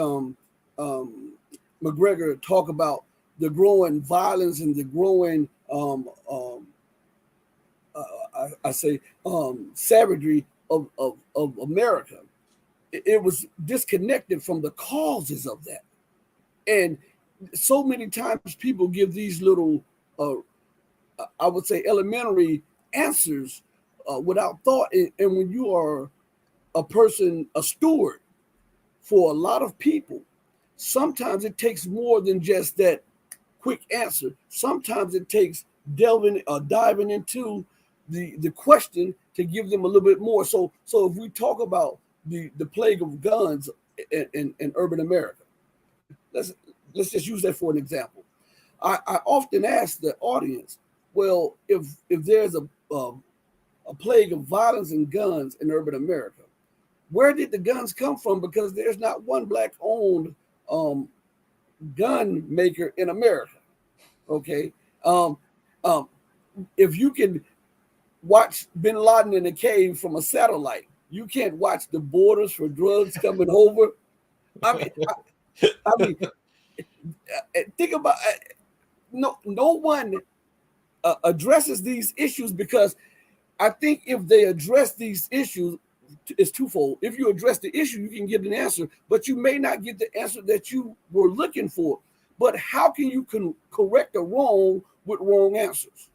McGregor talk about the growing violence and the growing savagery of America, it was disconnected from the causes of that. And so many times people give these little, I would say, elementary answers without thought. And when you are a steward for a lot of people, sometimes it takes more than just that quick answer. Sometimes it takes diving into the question to give them a little bit more. So if we talk about the plague of guns in urban America, let's just use that for an example. I often ask the audience, well, if there's a plague of violence and guns in urban America, where did the guns come from? Because there's not one Black-owned gun maker in America. Okay, if you can watch Bin Laden in a cave from a satellite, You can't watch the borders for drugs coming over. I mean, think about no one addresses these issues, because I think if they address these issues, it's twofold. If you address the issue, you can get an answer, but you may not get the answer that you were looking for. But how can you correct a wrong with wrong answers?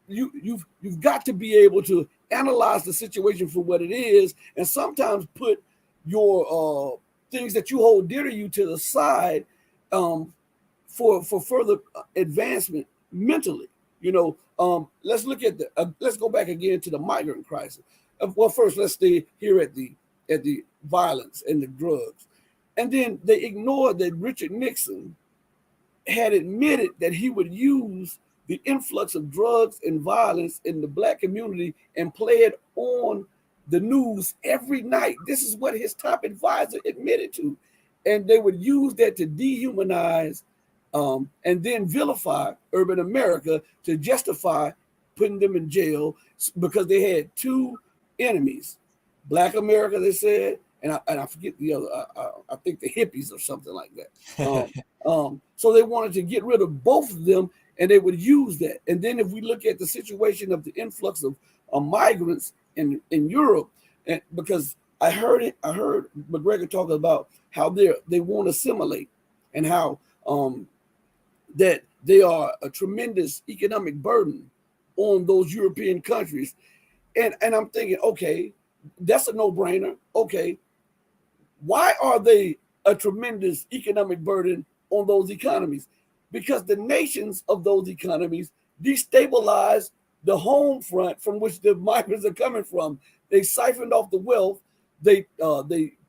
You've got to be able to analyze the situation for what it is, and sometimes put your things that you hold dear to you to the side for further advancement mentally. Let's look at let's go back again to the migrant crisis. Well, first let's stay here at the violence and the drugs, and then they ignored that Richard Nixon had admitted that he would use the influx of drugs and violence in the Black community and play it on the news every night. This is what his top advisor admitted to, and they would use that to dehumanize and then vilify urban America to justify putting them in jail, because they had two enemies: Black America, they said, and I forget the other. I think the hippies or something like that. So they wanted to get rid of both of them, and they would use that. And then if we look at the situation of the influx of migrants in Europe, and because I heard McGregor talk about how they won't assimilate, and how that they are a tremendous economic burden on those European countries. And I'm thinking, okay, that's a no-brainer. Okay, why are they a tremendous economic burden on those economies? Because the nations of those economies destabilize the home front from which the migrants are coming from. They siphoned off the wealth. They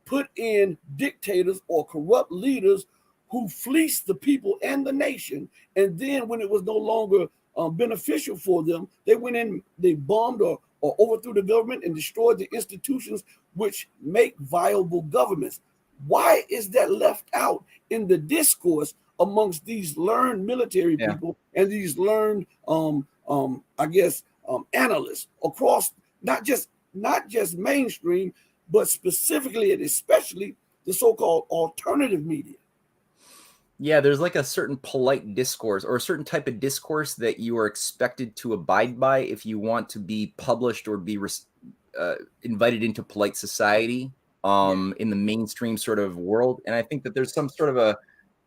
put in dictators or corrupt leaders who fleeced the people and the nation. And then when it was no longer beneficial for them, they went in, they bombed or overthrew the government and destroyed the institutions which make viable governments. Why is that left out in the discourse amongst these learned military people and these learned, analysts across not just mainstream, but specifically and especially the so-called alternative media? Yeah, there's like a certain polite discourse, or a certain type of discourse that you are expected to abide by if you want to be published or be invited into polite society in the mainstream sort of world. And I think that there's some sort of a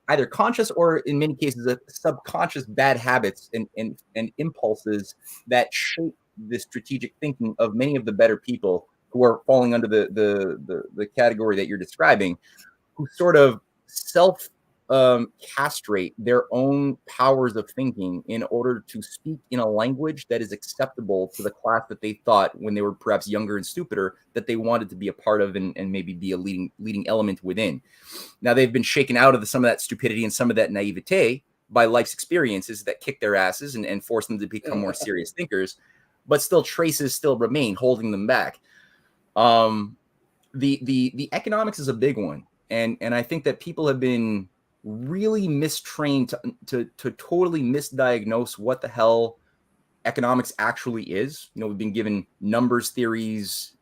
either conscious or in many cases a subconscious bad habits and impulses that shape the strategic thinking of many of the better people who are falling under the category that you're describing, who sort of castrate their own powers of thinking in order to speak in a language that is acceptable to the class that they thought, when they were perhaps younger and stupider, that they wanted to be a part of and maybe be a leading element within. Now they've been shaken out of some of that stupidity and some of that naivete by life's experiences that kick their asses and force them to become more serious thinkers, but still traces still remain holding them back. The economics is a big one, and I think that people have been really mistrained to totally misdiagnose what the hell economics actually is. We've been given numbers theories,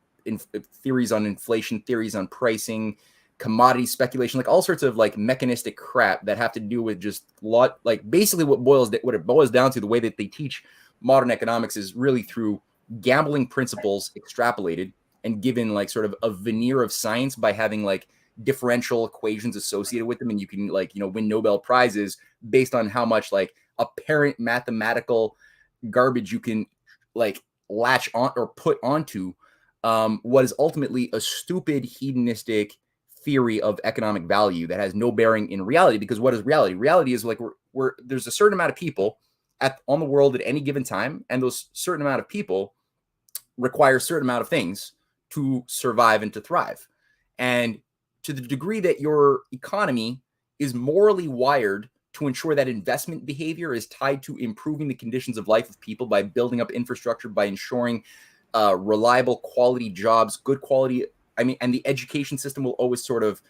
theories on inflation, theories on pricing, commodity speculation, like all sorts of like mechanistic crap that have to do with just basically what it boils down to. The way that they teach modern economics is really through gambling principles extrapolated and given like sort of a veneer of science by having like differential equations associated with them, and you can win Nobel Prizes based on how much like apparent mathematical garbage you can like latch on or put onto what is ultimately a stupid hedonistic theory of economic value that has no bearing in reality. Because what is reality? Reality is like we're there's a certain amount of people on the world at any given time, and those certain amount of people require a certain amount of things to survive and to thrive. And to the degree that your economy is morally wired to ensure that investment behavior is tied to improving the conditions of life of people by building up infrastructure, by ensuring reliable quality jobs, good quality. And the education system will always sort of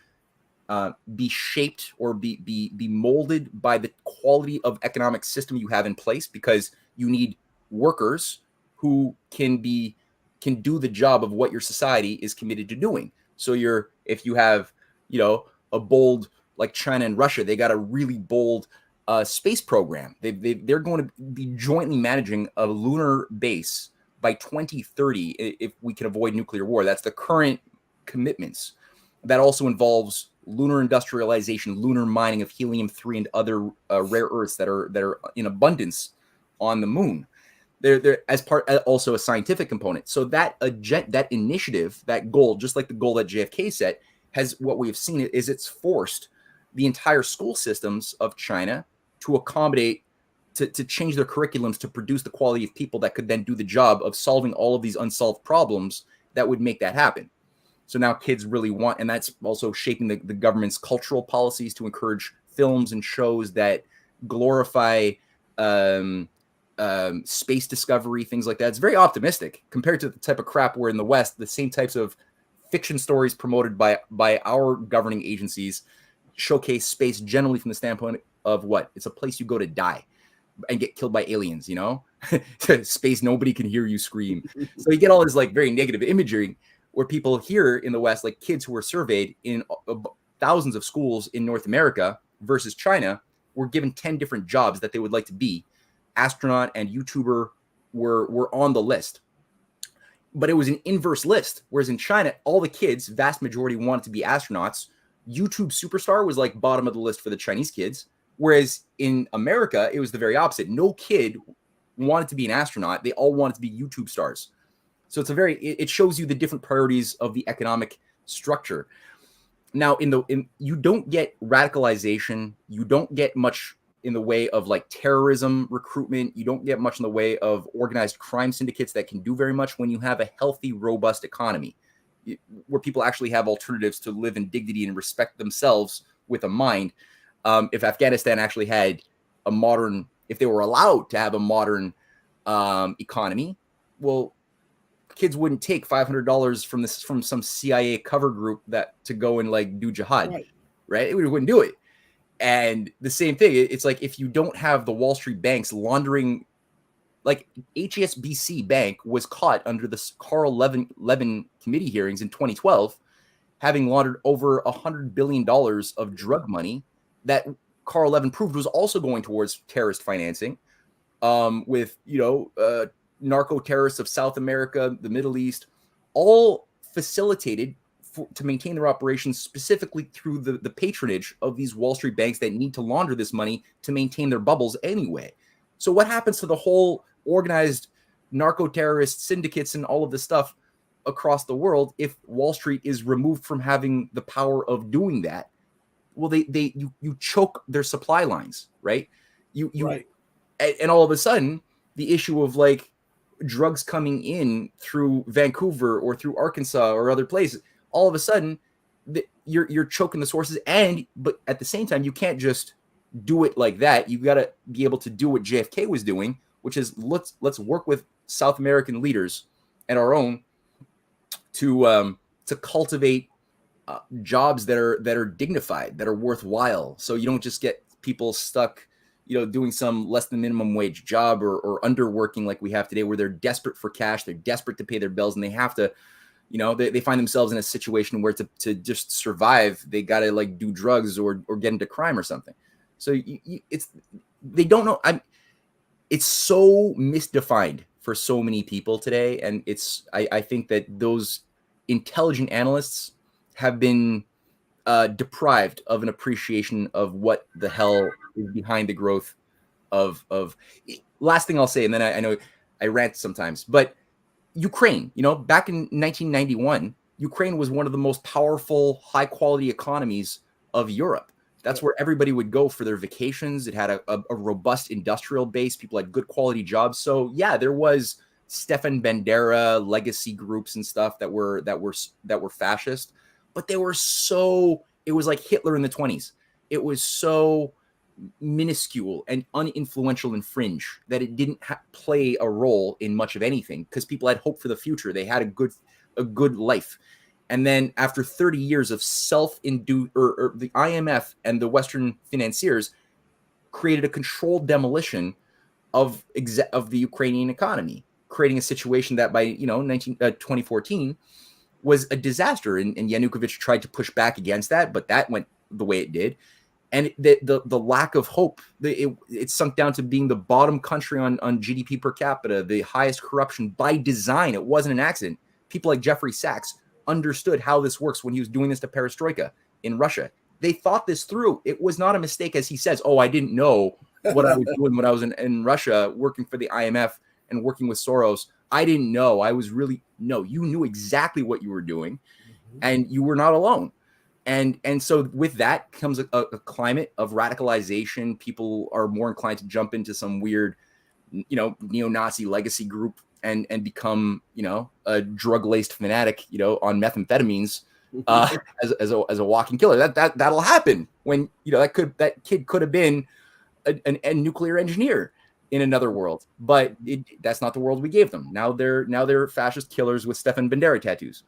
be shaped or be molded by the quality of economic system you have in place, because you need workers who can be can do the job of what your society is committed to doing. So if you have, a bold, like China and Russia, they got a really bold space program. They're going to be jointly managing a lunar base by 2030 if we can avoid nuclear war. That's the current commitments. That also involves lunar industrialization, lunar mining of helium-3 and other rare earths that are in abundance on the moon. They're as part also a scientific component. So that initiative, that goal, just like the goal that JFK set, has what we have seen is it's forced the entire school systems of China to accommodate, to change their curriculums to produce the quality of people that could then do the job of solving all of these unsolved problems that would make that happen. So now kids really want, and that's also shaping the government's cultural policies to encourage films and shows that glorify space discovery, things like that. It's very optimistic compared to the type of crap where in the West, the same types of fiction stories promoted by our governing agencies showcase space generally from the standpoint of what? It's a place you go to die and get killed by aliens, Space, nobody can hear you scream. So you get all this like very negative imagery where people here in the West, like kids who were surveyed in thousands of schools in North America versus China, were given 10 different jobs that they would like to be. Astronaut and YouTuber were on the list. But it was an inverse list. Whereas in China, all the kids, vast majority, wanted to be astronauts. YouTube superstar was like bottom of the list for the Chinese kids. Whereas in America, it was the very opposite. No kid wanted to be an astronaut. They all wanted to be YouTube stars. So it shows you the different priorities of the economic structure. Now, you don't get radicalization. You don't get much in the way of like terrorism recruitment. You don't get much in the way of organized crime syndicates that can do very much when you have a healthy, robust economy where people actually have alternatives to live in dignity and respect themselves with a mind. If Afghanistan actually had if they were allowed to have a modern economy, well, kids wouldn't take $500 from some CIA cover group to go and like do jihad, right? It wouldn't do it. And the same thing, it's like if you don't have the Wall Street banks laundering, like HSBC Bank was caught under the Carl Levin committee hearings in 2012, having laundered over $100 billion of drug money that Carl Levin proved was also going towards terrorist financing, with narco terrorists of South America, the Middle East, all facilitated to maintain their operations specifically through the patronage of these Wall Street banks that need to launder this money to maintain their bubbles anyway. So what happens to the whole organized narco terrorist syndicates and all of this stuff across the world if Wall Street is removed from having the power of doing that? Well, you choke their supply lines, right? Right. And all of a sudden, the issue of like drugs coming in through Vancouver or through Arkansas or other places, all of a sudden you're choking the sources. But at the same time, you can't just do it like that. You got to be able to do what JFK was doing, which is let's work with South American leaders and our own to cultivate jobs that are dignified, that are worthwhile. So you don't just get people stuck, doing some less than minimum wage job or underworking like we have today, where they're desperate for cash, they're desperate to pay their bills, and they have to, they find themselves in a situation where to just survive, they got to like do drugs or get into crime or something. So they don't know. It's so misdefined for so many people today. And I think that those intelligent analysts have been deprived of an appreciation of what the hell is behind the growth of last thing I'll say, and then I know I rant sometimes, but Ukraine, back in 1991, Ukraine was one of the most powerful, high quality economies of Europe. That's where everybody would go for their vacations. It had a robust industrial base. People had good quality jobs. So yeah, there was Stefan Bandera legacy groups and stuff that were fascist, but it was like Hitler in the 1920s. It was so minuscule and uninfluential and fringe that it didn't play a role in much of anything because people had hope for the future. They had a good life. And then after 30 years of self-induced, or the IMF and the Western financiers created a controlled demolition of the Ukrainian economy. creating a situation that by 2014 was a disaster, and Yanukovych tried to push back against that, but that went the way it did. And the lack of hope, it sunk down to being the bottom country on GDP per capita, the highest corruption by design. It wasn't an accident. People like Jeffrey Sachs understood how this works when he was doing this to Perestroika in Russia. They thought this through. It was not a mistake, as he says, I didn't know what I was doing when I was in Russia working for the IMF and working with Soros. I didn't know. You knew exactly what you were doing, and you were not alone. And so with that comes a climate of radicalization. People are more inclined to jump into some weird, neo-Nazi legacy group and become, a drug-laced fanatic, on methamphetamines as a walking killer. That'll happen when, that kid could have been a nuclear engineer in another world, but that's not the world we gave them. Now they're fascist killers with Stefan Bandera tattoos.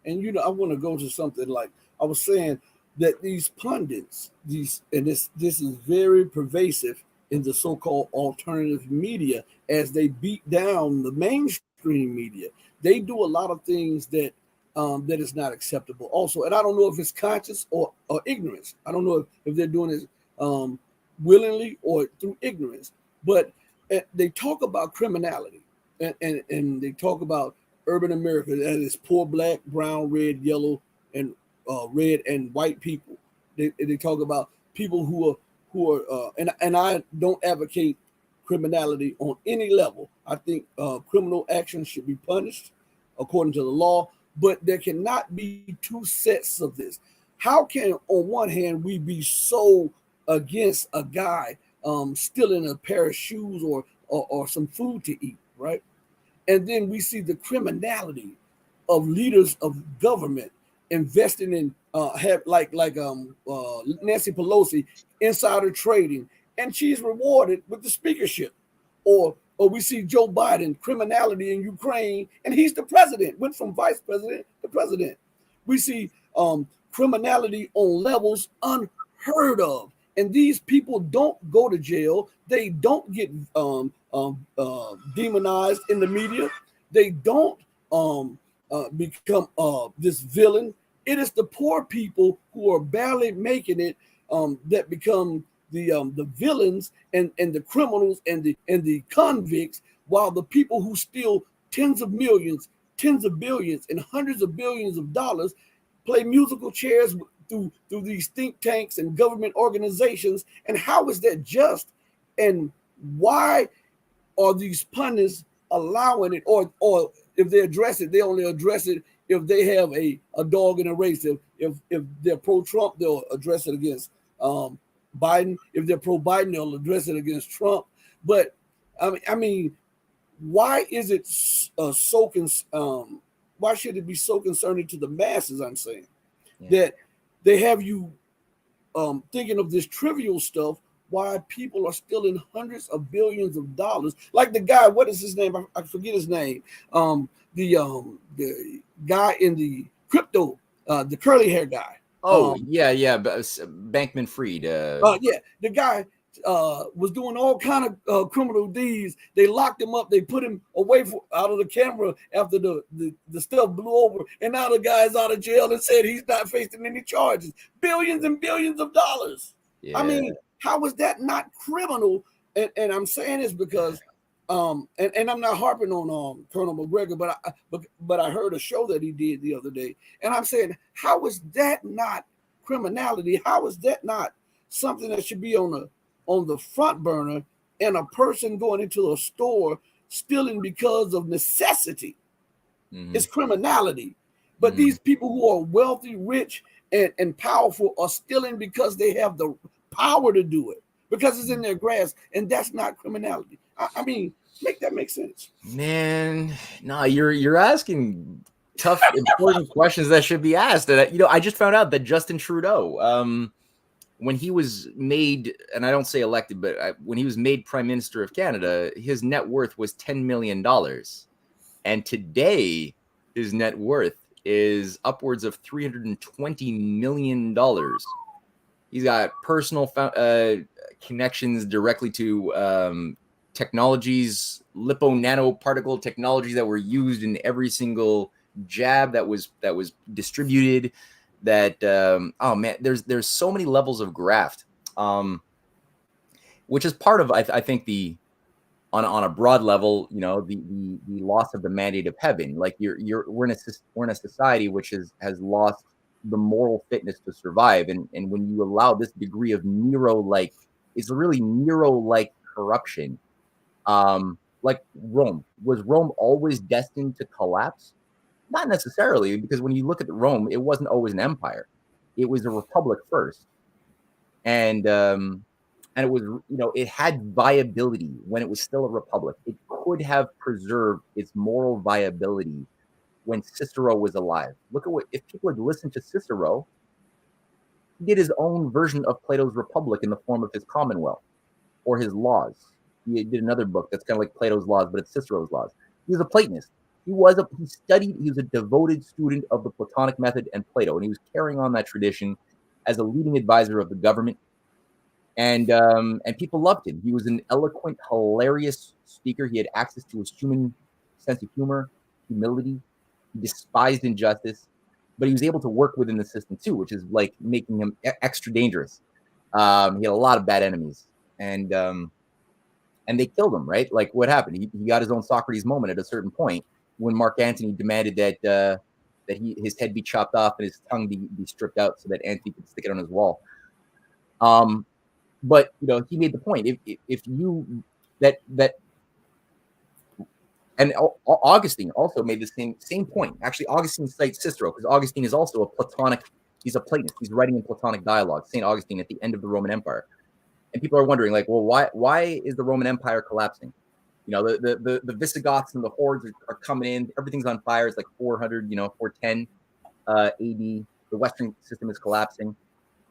And I want to go to something like I was saying, that these pundits, this is very pervasive in the so-called alternative media, as they beat down the mainstream media. They do a lot of things that is not acceptable also. And I don't know if it's conscious or ignorance. I don't know if they're doing it willingly or through ignorance. But they talk about criminality, and they talk about urban America, that is poor black, brown, red, yellow, and red and white people. They talk about people who are and I don't advocate criminality on any level. I think criminal actions should be punished according to the law, but there cannot be two sets of this. How can, on one hand, we be so against a guy stealing a pair of shoes or some food to eat, right? And then we see the criminality of leaders of government investing in like Nancy Pelosi, insider trading, and she's rewarded with the speakership. Or we see Joe Biden, criminality in Ukraine, and he's the president, went from vice president to president. We see criminality on levels unheard of. And these people don't go to jail. They don't get demonized in the media. They don't become this villain. It is the poor people who are barely making it that become the villains and the criminals and the convicts, while the people who steal tens of millions, tens of billions, and hundreds of billions of dollars play musical chairs through these think tanks and government organizations. And how is that just? And why are these pundits allowing it? Or if they address it, they only address it if they have a dog in a race. If they're pro-Trump, they'll address it against Biden. If they're pro-Biden, they'll address it against Trump. But I mean, why is it why should it be so concerning to the masses? I'm saying that they have you thinking of this trivial stuff, why people are stealing hundreds of billions of dollars. Like the guy, what is his name? I forget his name. The guy in the crypto, the curly hair guy. Bankman Fried. The guy was doing all kind of criminal deeds. They locked him up. They put him away out of the camera after the stuff blew over. And now the guy's out of jail and said he's not facing any charges. Billions and billions of dollars. Yeah. I mean, how is that not criminal? And I'm saying this because, and I'm not harping on Colonel McGregor, but I heard a show that he did the other day. And I'm saying, how is that not criminality? How is that not something that should be on the front burner, and a person going into a store stealing because of necessity? It's criminality. But these people who are wealthy, rich, and powerful are stealing because they have the power to do it, because it's in their grasp, and that's not criminality. I mean, make that make sense. Man, no, you're asking tough, important questions that should be asked. And I just found out that Justin Trudeau, when he was made, and I don't say elected, but when he was made Prime Minister of Canada, his net worth was $10 million. And today, his net worth is upwards of $320 million. He's got personal connections directly to technologies, lipo nanoparticle technologies that were used in every single jab that was distributed. That oh man, there's so many levels of graft, which is part of I think the on a broad level, you know, the loss of the mandate of heaven. Like we're in a society which has lost the moral fitness to survive, and when you allow this degree of Nero-like, it's really Nero-like corruption. Like Rome, was Rome always destined to collapse? Not necessarily, because when you look at Rome, it wasn't always an empire; it was a republic first, and it was, you know, it had viability when it was still a republic. It could have preserved its moral viability when Cicero was alive. Look at if people had listened to Cicero, he did his own version of Plato's Republic in the form of his Commonwealth or his laws. He did another book that's kind of like Plato's Laws, but it's Cicero's laws. He was a Platonist. He was a devoted student of the Platonic method and Plato, and he was carrying on that tradition as a leading advisor of the government. And people loved him. He was an eloquent, hilarious speaker. He had access to his human sense of humor, humility. He despised injustice, but he was able to work within the system too, which is like making him extra dangerous. He had a lot of bad enemies, and they killed him. Right? Like what happened? He got his own Socrates moment at a certain point when Mark Antony demanded that his head be chopped off and his tongue be stripped out so that Antony could stick it on his wall. But you know, he made the point. If you that and Augustine also made the same point. Actually, Augustine cites Cicero because Augustine is also a Platonic. He's a Platonist. He's writing in Platonic dialogue. St. Augustine at the end of the Roman Empire, and people are wondering, like, well, why is the Roman Empire collapsing? You know, the Visigoths and the hordes are coming in. Everything's on fire. It's like 400, 410 AD. The Western system is collapsing,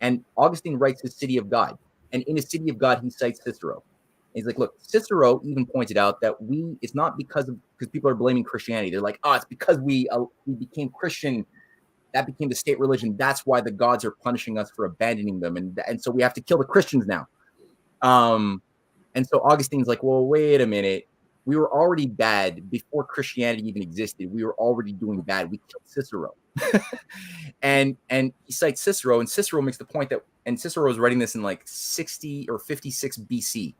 and Augustine writes his City of God. And in his City of God, he cites Cicero. And he's like, look, Cicero even pointed out that it's not because people are blaming Christianity. They're like, it's because we became Christian. That became the state religion. That's why the gods are punishing us for abandoning them. And so we have to kill the Christians now. And so Augustine's like, well, wait a minute. We were already bad before Christianity even existed. We were already doing bad. We killed Cicero. and he cites Cicero, and Cicero makes the point that, and Cicero was writing this in like 60 or 56 BC,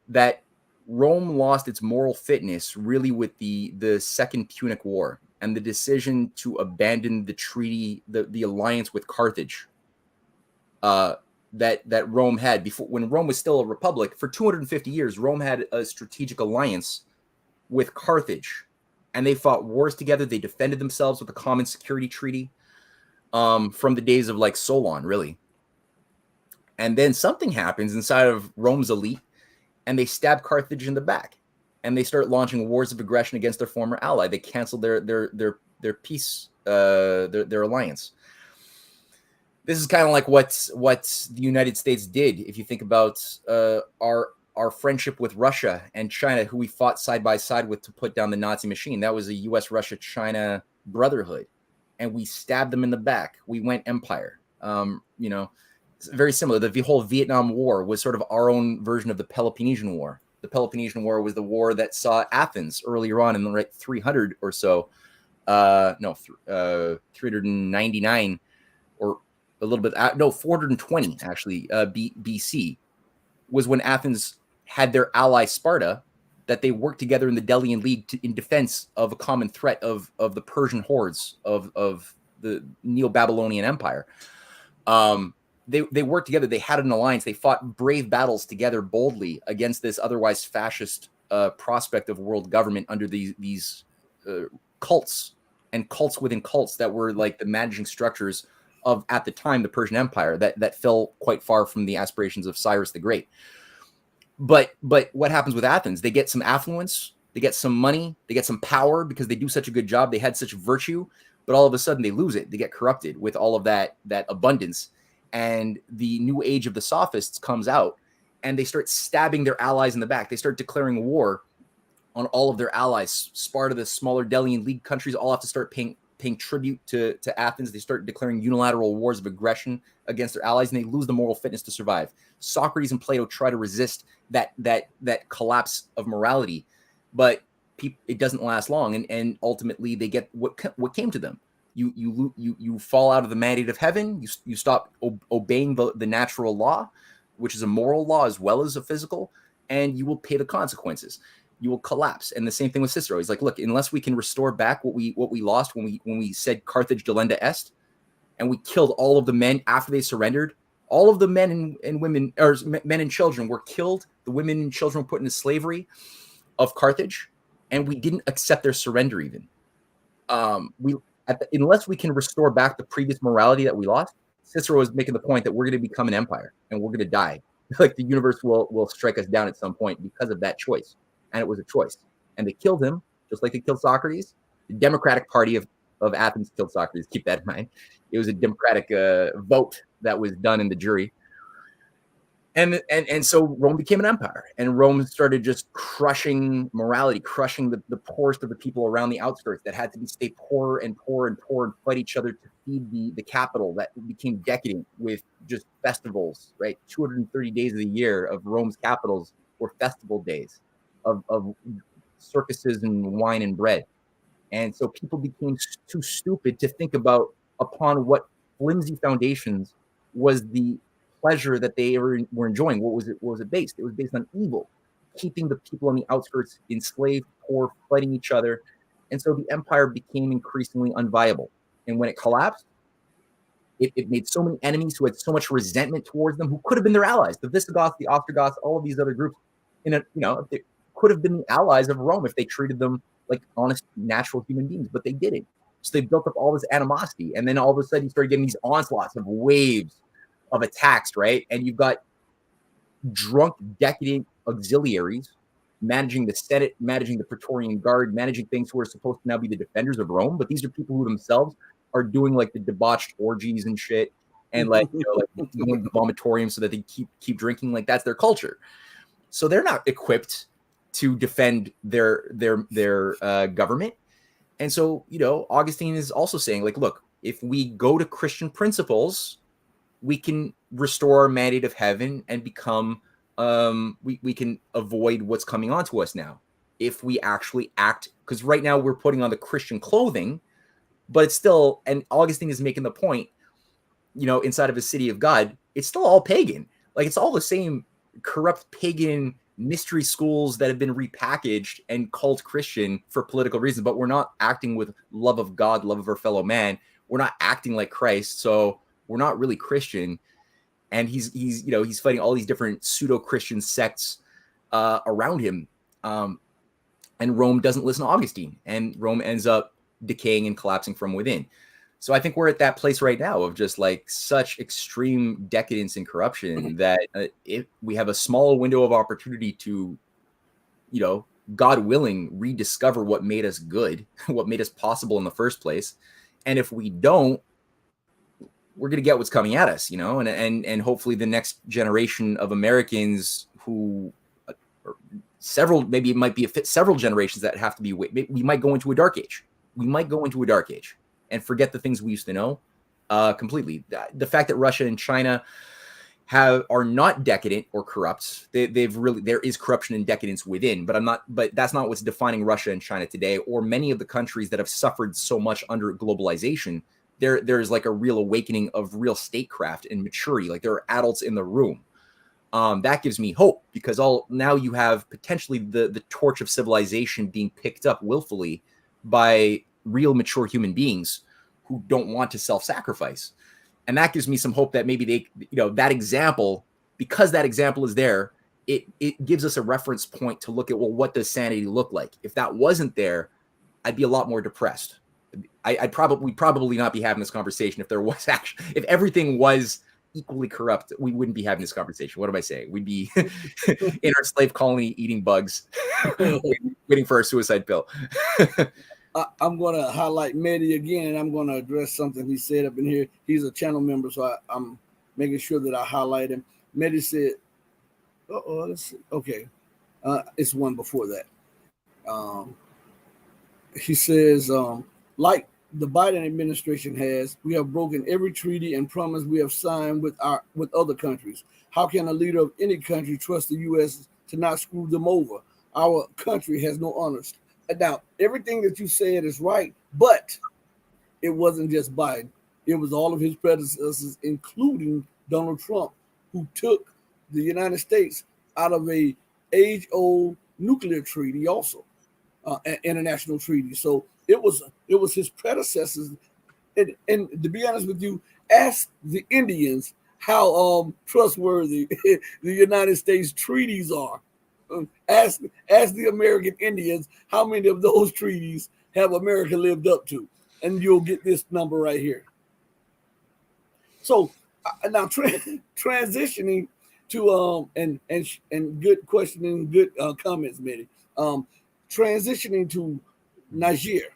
that Rome lost its moral fitness really with the Second Punic War and the decision to abandon the treaty, the alliance with Carthage, that Rome had before, when Rome was still a republic. For 250 years, Rome had a strategic alliance with Carthage, and they fought wars together. They defended themselves with a common security treaty from the days of like Solon, really. And then something happens inside of Rome's elite, and they stab Carthage in the back, and they start launching wars of aggression against their former ally. They cancel their peace, their alliance. This is kind of like what the United States did. If you think about our friendship with Russia and China, who we fought side by side with to put down the Nazi machine, that was a U.S. Russia-China brotherhood, and we stabbed them in the back. We went empire. It's very similar. The whole Vietnam War was sort of our own version of the Peloponnesian War. The Peloponnesian War was the war that saw Athens earlier on in the 300 or so, 399 or a little bit, 420 actually, BC was when Athens had their ally Sparta, that they worked together in the Delian League in defense of a common threat of the Persian hordes of the Neo-Babylonian Empire. They worked together. They had an alliance. They fought brave battles together boldly against this otherwise fascist prospect of world government under these cults and cults within cults that were like the managing structures of, at the time, the Persian Empire that fell quite far from the aspirations of Cyrus the Great. But what happens with Athens? They get some affluence, they get some money, they get some power because they do such a good job. They had such virtue, but all of a sudden they lose it. They get corrupted with all of that abundance. And the new age of the sophists comes out, and they start stabbing their allies in the back. They start declaring war on all of their allies. Sparta, the smaller Delian League countries, all have to start paying paying tribute to Athens. They start declaring unilateral wars of aggression against their allies, and they lose the moral fitness to survive. Socrates and Plato try to resist that collapse of morality, but it doesn't last long, and ultimately they get what came to them. You fall out of the mandate of heaven. You stop obeying the natural law, which is a moral law as well as a physical, and you will pay the consequences. You will collapse. And the same thing with Cicero. He's like, look, unless we can restore back what we lost when we said Carthage delenda est, and we killed all of the men after they surrendered, all of the men and women, or men and children were killed. The women and children were put into slavery of Carthage, and we didn't accept their surrender even. Unless we can restore back the previous morality that we lost, Cicero was making the point that we're going to become an empire and we're going to die. Like the universe will strike us down at some point because of that choice. And it was a choice. And they killed him, just like they killed Socrates. The Democratic Party of Athens killed Socrates. Keep that in mind. It was a democratic vote that was done in the jury. And so Rome became an empire, and Rome started just crushing morality, crushing the poorest of the people around the outskirts that had to stay poorer and poorer and poorer and fight each other to feed the capital that became decadent with just festivals, right? 230 days of the year of Rome's capitals were festival days of circuses and wine and bread. And so people became too stupid to think about upon what flimsy foundations was the pleasure that they were enjoying. What was it based? It was based on evil, keeping the people on the outskirts enslaved, poor, fighting each other. And so the empire became increasingly unviable. And when it collapsed, it made so many enemies who had so much resentment towards them, who could have been their allies. The Visigoths, the Ostrogoths, all of these other groups, they could have been the allies of Rome if they treated them like honest, natural human beings, but they didn't. So they built up all this animosity. And then all of a sudden you started getting these onslaughts of waves of attacks, right? And you've got drunk, decadent auxiliaries managing the Senate, managing the Praetorian Guard, managing things who are supposed to now be the defenders of Rome. But these are people who themselves are doing like the debauched orgies and shit, and like, like going to the vomitorium so that they keep drinking. Like that's their culture. So they're not equipped to defend their government. And so, Augustine is also saying, like, look, if we go to Christian principles, we can restore our mandate of heaven and become, we can avoid what's coming onto us now. If we actually act, because right now we're putting on the Christian clothing, but it's still, and Augustine is making the point, inside of a city of God, it's still all pagan. Like it's all the same corrupt pagan mystery schools that have been repackaged and called Christian for political reasons, but we're not acting with love of God, love of our fellow man. We're not acting like Christ. So we're not really Christian. And he's fighting all these different pseudo-Christian sects around him. And Rome doesn't listen to Augustine, and Rome ends up decaying and collapsing from within. So I think we're at that place right now of just like such extreme decadence and corruption that if we have a small window of opportunity to, God willing, rediscover what made us good, what made us possible in the first place. And if we don't, we're going to get what's coming at us, and hopefully the next generation of Americans who several generations that have to be, we might go into a dark age. And forget the things we used to know completely. The fact that Russia and China are not decadent or corrupt, there is corruption and decadence within, but that's not what's defining Russia and China today, or many of the countries that have suffered so much under globalization. There's like a real awakening of real statecraft and maturity. Like there are adults in the room. That gives me hope, because now you have potentially the torch of civilization being picked up willfully by real mature human beings who don't want to self-sacrifice. And that gives me some hope that maybe they, that example, because that example is there, it gives us a reference point to look at, well, what does sanity look like? If that wasn't there, I'd be a lot more depressed. We'd probably not be having this conversation if everything was equally corrupt. We wouldn't be having this conversation. What am I saying? We'd be in our slave colony eating bugs, waiting for our suicide pill. I'm going to highlight Mehdi again, and I'm going to address something he said up in here. He's a channel member, so I'm making sure that I highlight him. Mehdi said, let's see. Okay. It's one before that. He says, like the Biden administration has. We have broken every treaty and promise we have signed with other countries. How can a leader of any country trust the U.S. to not screw them over? Our country has no honors. Now, everything that you said is right, but it wasn't just Biden. It was all of his predecessors, including Donald Trump, who took the United States out of a age-old nuclear treaty, also an international treaty. So it was his predecessors. And to be honest with you, ask the Indians how trustworthy the United States treaties are. Ask the American Indians how many of those treaties have America lived up to, and you'll get this number right here. So now transitioning to and good questioning, good comments, Mitty. Transitioning to Niger.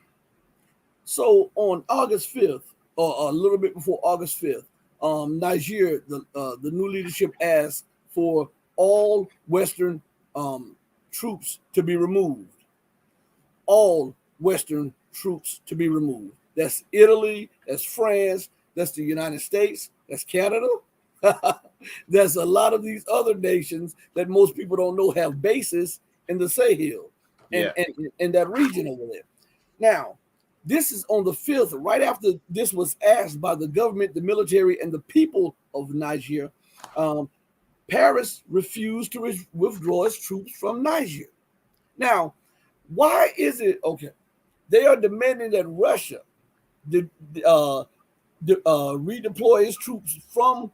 So on August 5th, or a little bit before August 5th, Niger, the new leadership asked for all Western troops to be removed. All Western troops to be removed. That's Italy, that's France, that's the United States, that's Canada. There's a lot of these other nations that most people don't know have bases in the Sahel and that region over there. Now, this is on the 5th, right after this was asked by the government, the military, and the people of Niger. Paris refused to withdraw its troops from Niger. Now, why is it okay? They are demanding that Russia redeploy its troops from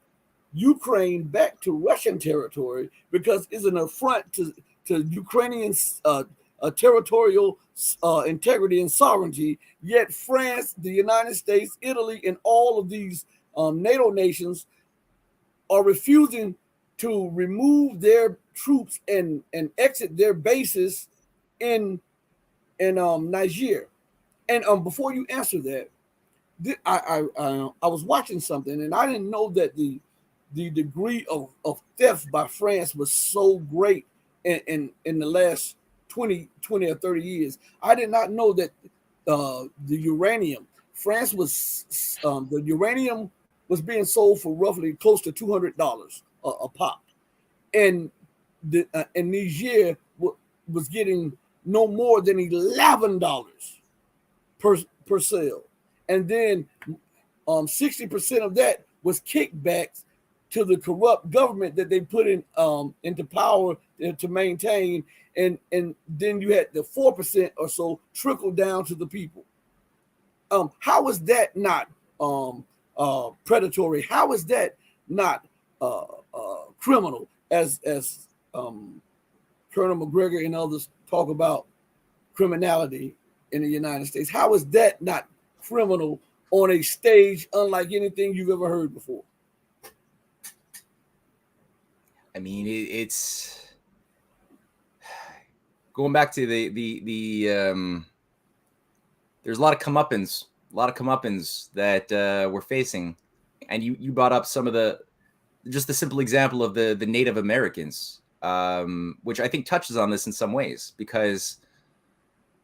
Ukraine back to Russian territory because it's an affront to Ukrainian territorial integrity and sovereignty. Yet France, the United States, Italy, and all of these NATO nations are refusing to remove their troops and exit their bases in Niger. And before you answer that, I was watching something and I didn't know that the degree of theft by France was so great in the last 20 or 30 years. I did not know that the uranium, France was the uranium was being sold for roughly close to $200 a pop, and Niger was getting no more than $11 per sale, and then 60% of that was kickbacks to the corrupt government that they put into power to maintain, and then you had the 4% or so trickle down to the people. How is that not predatory? How is that not criminal? As Colonel McGregor and others talk about criminality in the United States, how is that not criminal on a stage unlike anything you've ever heard before? I mean, it's going back to the there's a lot of comeuppance that we're facing, and you brought up some of the simple example of the Native Americans, which I think touches on this in some ways, because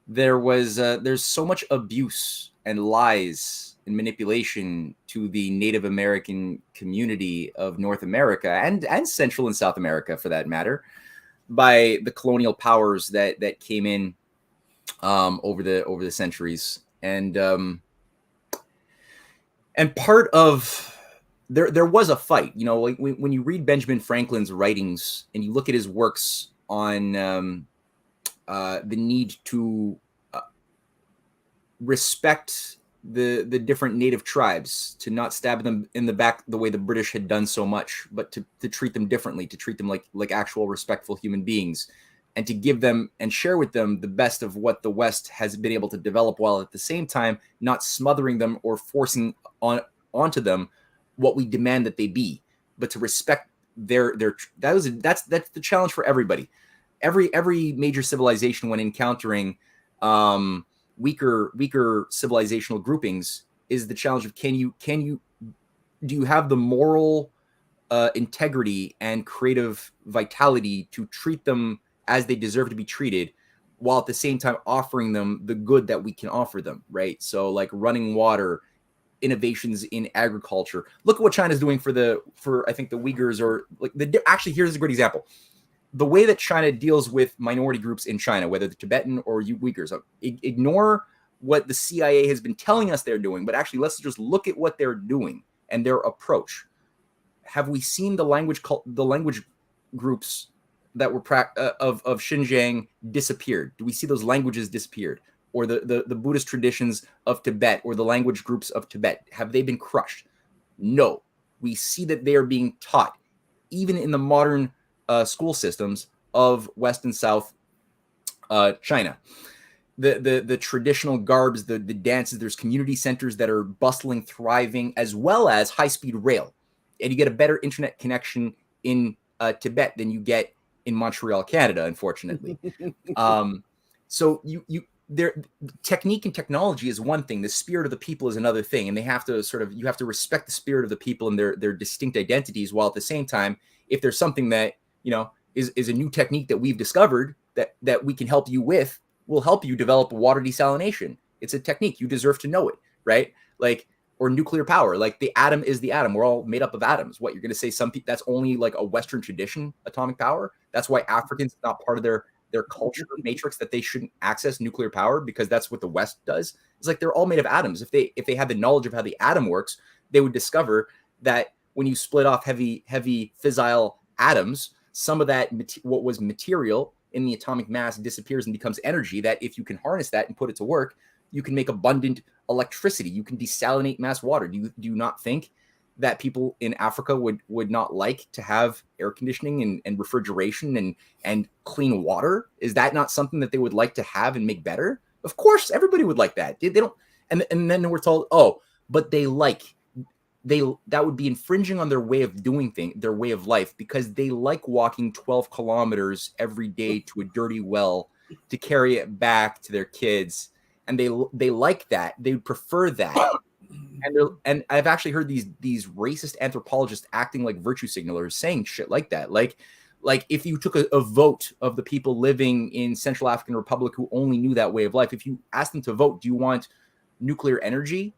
there's so much abuse and lies and manipulation to the Native American community of North America and Central and South America, for that matter, by the colonial powers that came in over the centuries, and part of there was a fight. You know, like when you read Benjamin Franklin's writings and you look at his works on the need to respect the different native tribes, to not stab them in the back the way the British had done so much, but to treat them differently, to treat them like actual respectful human beings, and to give them and share with them the best of what the West has been able to develop, while at the same time not smothering them or forcing onto them what we demand that they be, but to respect that's the challenge for everybody. Every major civilization, when encountering weaker civilizational groupings, is the challenge of do you have the moral integrity and creative vitality to treat them as they deserve to be treated, while at the same time offering them the good that we can offer them, right? So like running water, innovations in agriculture. Look at what China's doing for I think the Uyghurs, or like actually, here's a great example. The way that China deals with minority groups in China, whether the Tibetan or Uyghurs, ignore what the CIA has been telling us they're doing, but actually let's just look at what they're doing and their approach. Have we seen the language groups that were of Xinjiang disappeared? Do we see those languages disappeared? Or the Buddhist traditions of Tibet, or the language groups of Tibet, have they been crushed? No. We see that they are being taught, even in the modern school systems of West and South China. The traditional garbs, the dances, there's community centers that are bustling, thriving, as well as high-speed rail. And you get a better internet connection in Tibet than you get in Montreal, Canada, unfortunately. So their technique and technology is one thing. The spirit of the people is another thing. And they have to you have to respect the spirit of the people and their distinct identities, while at the same time, if there's something that, is a new technique that we've discovered that we can help you with, we'll help you develop water desalination. It's a technique. You deserve to know it, right? Like, or nuclear power. Like, the atom is the atom. We're all made up of atoms. What, you're going to say that's only like a Western tradition, atomic power? That's why Africans, not part of their culture matrix, that they shouldn't access nuclear power, because that's what the West does. It's like they're all made of atoms. If they had the knowledge of how the atom works, they would discover that when you split off heavy fissile atoms, some of that what was material in the atomic mass disappears and becomes energy, that if you can harness that and put it to work, you can make abundant electricity. You can desalinate mass water. Do you not think that people in Africa would not like to have air conditioning and refrigeration and clean water? Is that not something that they would like to have and make better? Of course, everybody would like that. They don't, and then we're told, but that would be infringing on their way of doing things, their way of life, because they like walking 12 kilometers every day to a dirty well to carry it back to their kids. And they like that. They would prefer that. And I've actually heard these racist anthropologists acting like virtue signalers, saying shit like that. Like if you took a vote of the people living in Central African Republic who only knew that way of life, if you asked them to vote, do you want nuclear energy,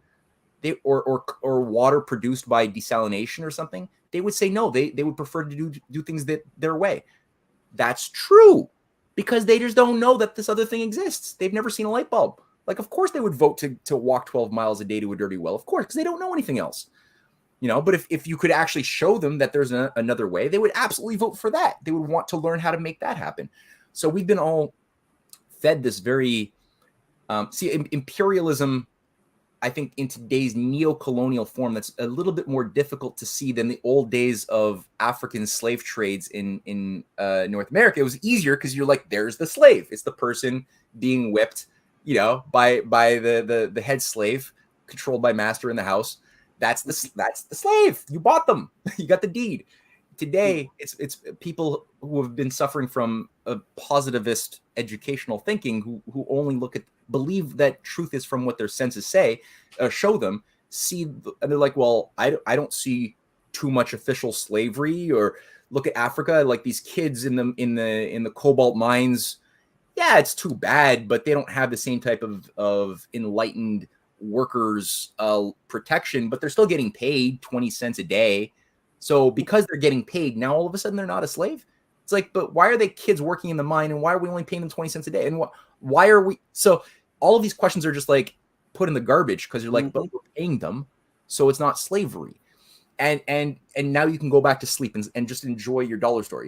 or water produced by desalination or something, they would say no. They would prefer to do things their way. That's true, because they just don't know that this other thing exists. They've never seen a light bulb. Like, of course they would vote to walk 12 miles a day to a dirty well, of course, because they don't know anything else. But if you could actually show them that there's another way, they would absolutely vote for that. They would want to learn how to make that happen. So we've been all fed this very imperialism, I think, in today's neo-colonial form, that's a little bit more difficult to see than the old days of African slave trades in North America. It was easier because you're like, there's the slave. It's the person being whipped, by the head slave, controlled by master in the house. That's the slave. You bought them. You got the deed. Today, it's people who have been suffering from a positivist educational thinking, who only believe that truth is from what their senses show them, and they're like, well, I don't see too much official slavery. Or look at Africa, like these kids in the cobalt mines. Yeah, it's too bad, but they don't have the same type of enlightened workers protection, but they're still getting paid 20 cents a day. So because they're getting paid, now all of a sudden they're not a slave. It's like, but why are they kids working in the mine, and why are we only paying them 20 cents a day? And why are we? So all of these questions are just like put in the garbage, because you're like, but we're paying them, so it's not slavery. And now you can go back to sleep and just enjoy your dollar store,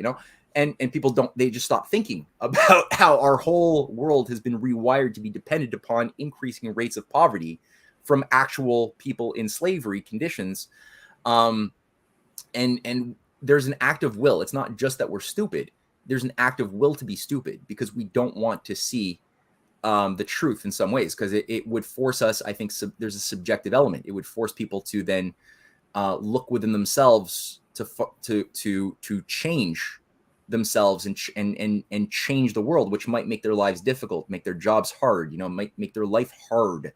And people they just stop thinking about how our whole world has been rewired to be dependent upon increasing rates of poverty from actual people in slavery conditions. And there's an act of will. It's not just that we're stupid. There's an act of will to be stupid, because we don't want to see the truth in some ways, because it would force us, I think, there's a subjective element. It would force people to then look within themselves to change themselves and change the world, which might make their lives difficult, make their jobs hard, might make their life hard.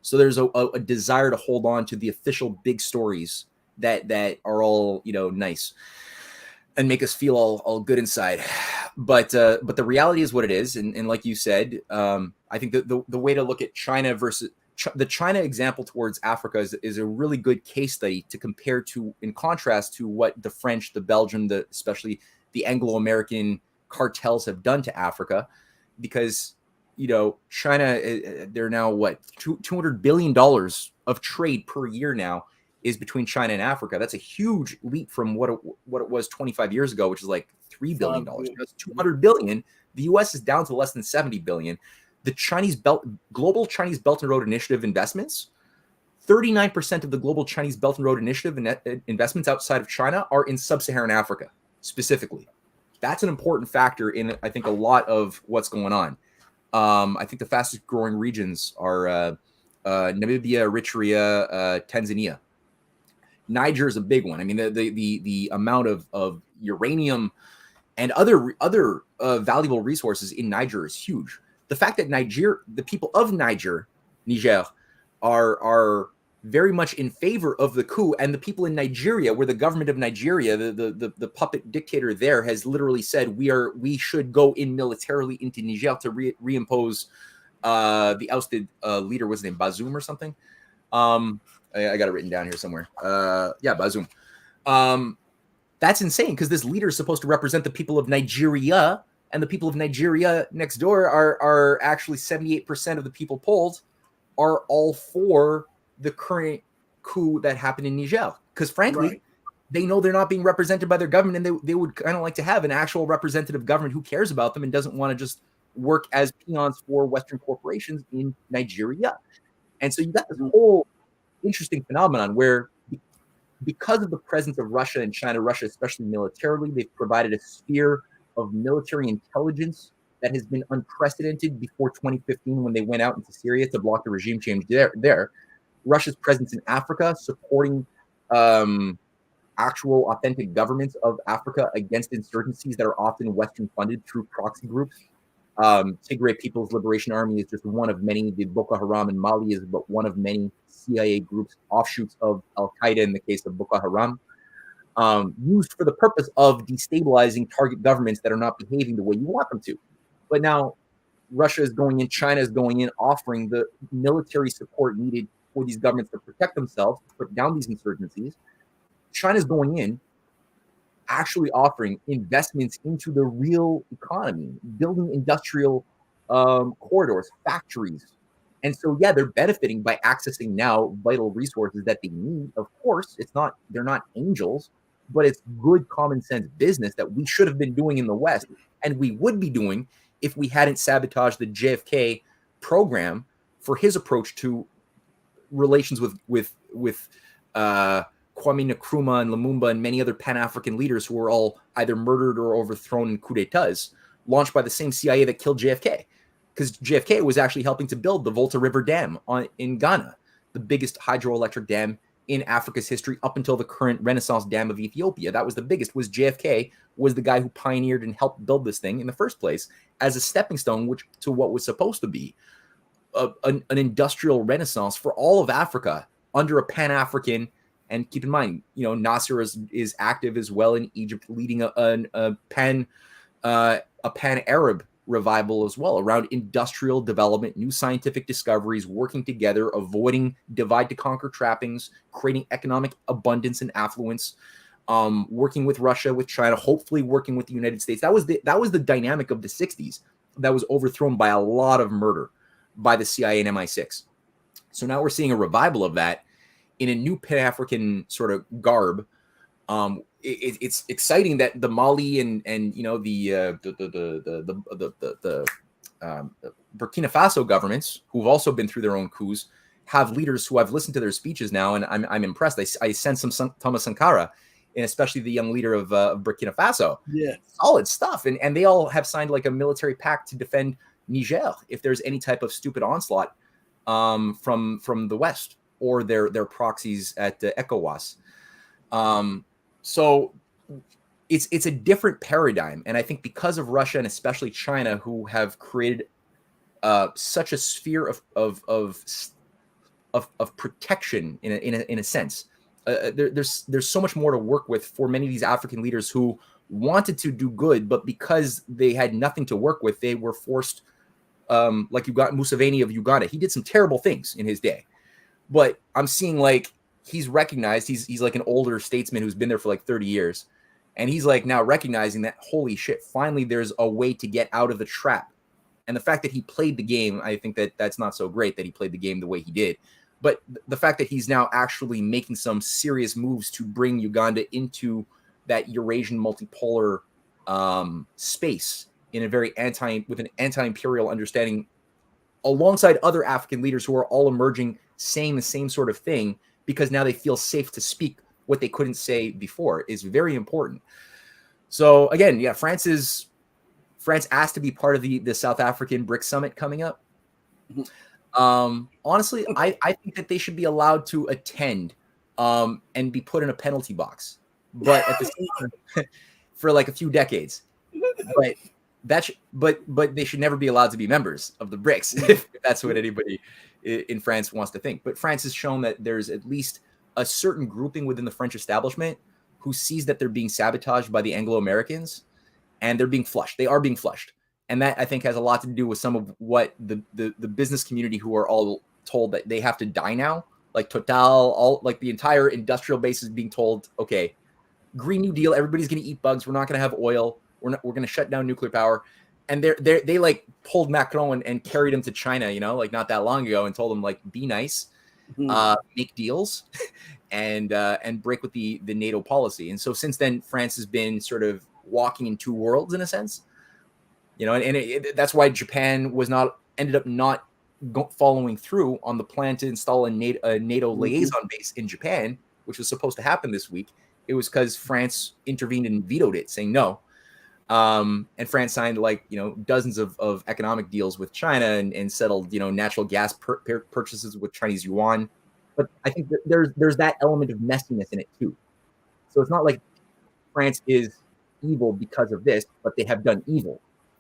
So there's a desire to hold on to the official big stories that are all, nice. and make us feel all good inside. But the reality is what it is. And like you said, I think the way to look at China versus the China example towards Africa is a really good case study to compare to, in contrast to what the French, the Belgian, especially the Anglo-American cartels have done to Africa, because, China, they're now $200 billion of trade per year now is between China and Africa. That's a huge leap from what it was 25 years ago, which is like $3 billion. That's $200 billion. The U.S. is down to less than $70 billion. The global Chinese Belt and Road Initiative investments, 39% of the global Chinese Belt and Road Initiative investments outside of China are in sub-Saharan Africa, specifically. That's an important factor in, I think, a lot of what's going on. I think the fastest growing regions are Namibia, Eritrea, Tanzania. Niger is a big one. I mean, the amount of uranium and other valuable resources in Niger is huge. The fact that the people of Niger are very much in favor of the coup, and the people in Nigeria, where the government of Nigeria, the puppet dictator there, has literally said we should go in militarily into Niger to reimpose the ousted leader. Was his name Bazoum or something? I got it written down here somewhere. Bazoum. That's insane, because this leader is supposed to represent the people of Nigeria, and the people of Nigeria next door are actually 78% of the people polled are all for the current coup that happened in Niger. Because frankly, they know they're not being represented by their government, and they would kind of like to have an actual representative government who cares about them and doesn't want to just work as peons for Western corporations in Nigeria. And so you got this whole interesting phenomenon where, because of the presence of Russia and China, Russia especially militarily, they've provided a sphere of military intelligence that has been unprecedented before 2015, when they went out into Syria to block the regime change there. Russia's presence in Africa, supporting actual authentic governments of Africa against insurgencies that are often Western funded through proxy groups. Tigray People's Liberation Army is just one of many. The Boko Haram in Mali is but one of many CIA groups, offshoots of Al-Qaeda in the case of Boko Haram, used for the purpose of destabilizing target governments that are not behaving the way you want them to. But now Russia is going in, China is going in, offering the military support needed for these governments to protect themselves, to put down these insurgencies. China's going in, actually offering investments into the real economy, building industrial corridors, factories. And so, they're benefiting by accessing now vital resources that they need. Of course, they're not angels, but it's good common sense business that we should have been doing in the West, and we would be doing if we hadn't sabotaged the JFK program for his approach to relations with Kwame Nkrumah and Lumumba and many other Pan-African leaders who were all either murdered or overthrown in coup d'etats launched by the same CIA that killed JFK. Because JFK was actually helping to build the Volta River Dam in Ghana, the biggest hydroelectric dam in Africa's history up until the current Renaissance Dam of Ethiopia. That was the biggest. Was JFK was the guy who pioneered and helped build this thing in the first place as a stepping stone to what was supposed to be an industrial renaissance for all of Africa under a Pan-African. And keep in mind, Nasser is active as well in Egypt, leading a pan-Arab revival as well around industrial development, new scientific discoveries, working together, avoiding divide to conquer trappings, creating economic abundance and affluence, working with Russia, with China, hopefully working with the United States. That was the dynamic of the 60s that was overthrown by a lot of murder by the CIA and MI6. So now we're seeing a revival of that in a new Pan-African sort of garb. It's exciting that the Mali and the Burkina Faso governments, who've also been through their own coups, have leaders who I've listened to their speeches now, and I'm impressed. I sense some Thomas Sankara, and especially the young leader of Burkina Faso. Yeah, solid stuff, and they all have signed like a military pact to defend Niger if there's any type of stupid onslaught from the West or their proxies at ECOWAS. So it's a different paradigm, and I think because of Russia and especially China, who have created such a sphere of protection in a sense, there's so much more to work with for many of these African leaders who wanted to do good, but because they had nothing to work with, they were forced. Like you got Museveni of Uganda. He did some terrible things in his day, but I'm seeing like he's recognized. He's like an older statesman who's been there for like 30 years. And he's like now recognizing that, holy shit, finally there's a way to get out of the trap. And the fact that he played the game, I think that's not so great that he played the game the way he did. But the fact that he's now actually making some serious moves to bring Uganda into that Eurasian multipolar space in a very with an anti-imperial understanding, alongside other African leaders who are all emerging saying the same sort of thing, because now they feel safe to speak what they couldn't say before, is very important. So again, yeah, France asked to be part of the South African BRICS summit coming up. Honestly, I think that they should be allowed to attend and be put in a penalty box, but at the same time, for like a few decades. But they should never be allowed to be members of the BRICS if that's what anybody in France wants to think. But France has shown that there's at least a certain grouping within the French establishment who sees that they're being sabotaged by the Anglo-Americans, and they're being flushed. They are being flushed. And that, I think, has a lot to do with some of what the business community, who are all told that they have to die now, like Total, all like the entire industrial base is being told, okay, Green New Deal, everybody's going to eat bugs. We're not going to have oil. We're going to shut down nuclear power. And they like pulled Macron and carried him to China, like not that long ago, and told him, like, be nice, make deals, and break with the NATO policy. And so since then, France has been sort of walking in two worlds in a sense, and that's why Japan ended up not following through on the plan to install a NATO liaison base in Japan, which was supposed to happen this week. It was because France intervened and vetoed it, saying no. And France signed dozens of economic deals with China and settled natural gas purchases with Chinese yuan. But I think that there's that element of messiness in it too. So it's not like France is evil because of this, but they have done evil,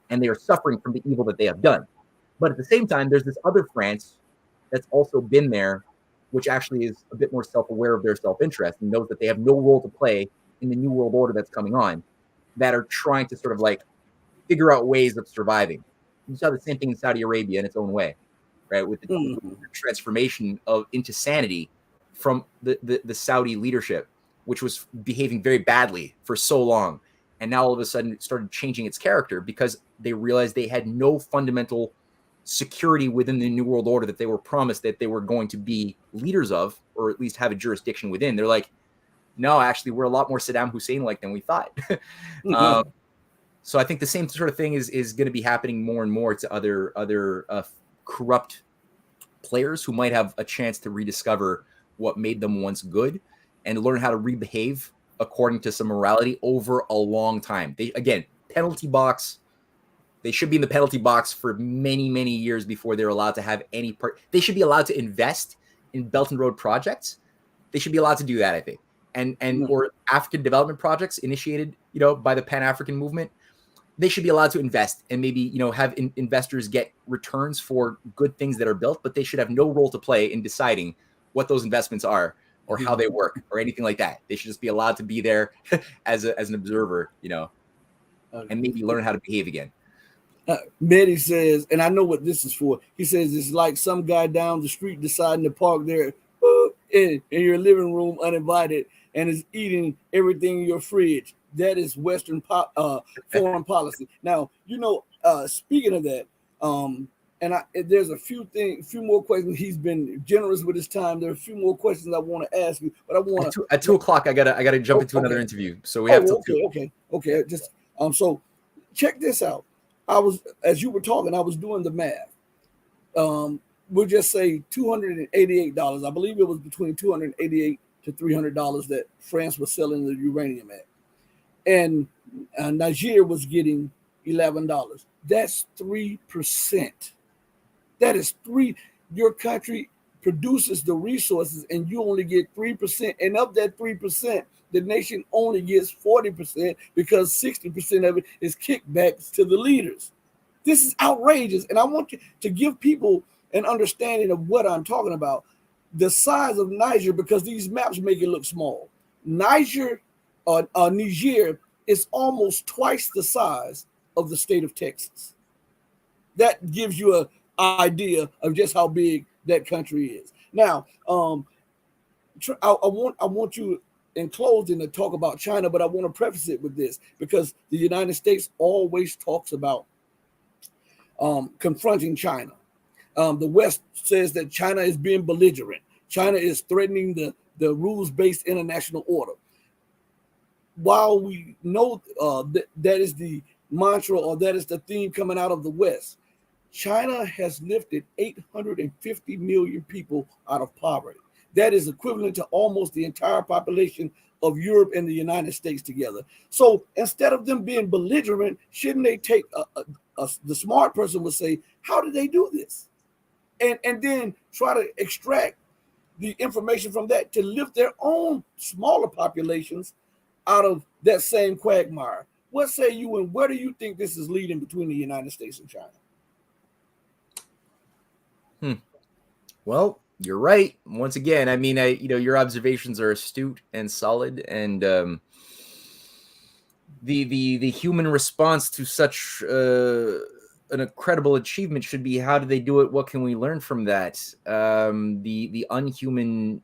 and they are suffering from the evil that they have done. But at the same time, there's this other France that's also been there, which actually is a bit more self-aware of their self-interest and knows that they have no role to play in the new world order that's coming on, that are trying to sort of like figure out ways of surviving. You saw the same thing in Saudi Arabia in its own way, right? With the transformation into sanity from the Saudi leadership, which was behaving very badly for so long. And now all of a sudden it started changing its character because they realized they had no fundamental security within the New World Order that they were promised that they were going to be leaders of, or at least have a jurisdiction within. They're like, no, actually, we're a lot more Saddam Hussein-like than we thought. So I think the same sort of thing is going to be happening more and more to other corrupt players who might have a chance to rediscover what made them once good and learn how to rebehave according to some morality over a long time. Penalty box. They should be in the penalty box for many, many years before they're allowed to have any part. They should be allowed to invest in Belt and Road projects. They should be allowed to do that, I think. Or African development projects initiated, by the Pan-African movement. They should be allowed to invest and maybe, have investors get returns for good things that are built, but they should have no role to play in deciding what those investments are or how they work or anything like that. They should just be allowed to be there as an observer, and maybe learn how to behave again. Betty says, and I know what this is for. He says it's like some guy down the street deciding to park there in your living room uninvited and is eating everything in your fridge. That is Western foreign policy. Now, speaking of that, there's a few more questions. He's been generous with his time. There are a few more questions I want to ask you, but I want to at 2:00. I gotta jump into another interview. So we have to. Okay. Just so check this out. As you were talking, I was doing the math. We'll just say $288. I believe it was between $288 to $300 that France was selling the uranium at, and Nigeria was getting $11. That's 3%. That is 3. Your country produces the resources, and you only get 3%. And of that 3%, the nation only gets 40% because 60% of it is kickbacks to the leaders. This is outrageous, and I want you to give people an understanding of what I'm talking about. The size of Niger, because these maps make it look small. Niger is almost twice the size of the state of Texas. That gives you an idea of just how big that country is. Now, I want you in closing to talk about China, but I want to preface it with this because the United States always talks about confronting China. The West says that China is being belligerent. China is threatening the rules-based international order. While we know that is the mantra or that is the theme coming out of the West, China has lifted 850 million people out of poverty. That is equivalent to almost the entire population of Europe and the United States together. So instead of them being belligerent, shouldn't they take the smart person would say, how did they do this? And then try to extract the information from that to lift their own smaller populations out of that same quagmire. What say you, and where do you think this is leading between the United States and China? Well, you're right. Once again, I mean, your observations are astute and solid, and the human response to such an incredible achievement should be, how do they do it? What can we learn from that? The unhuman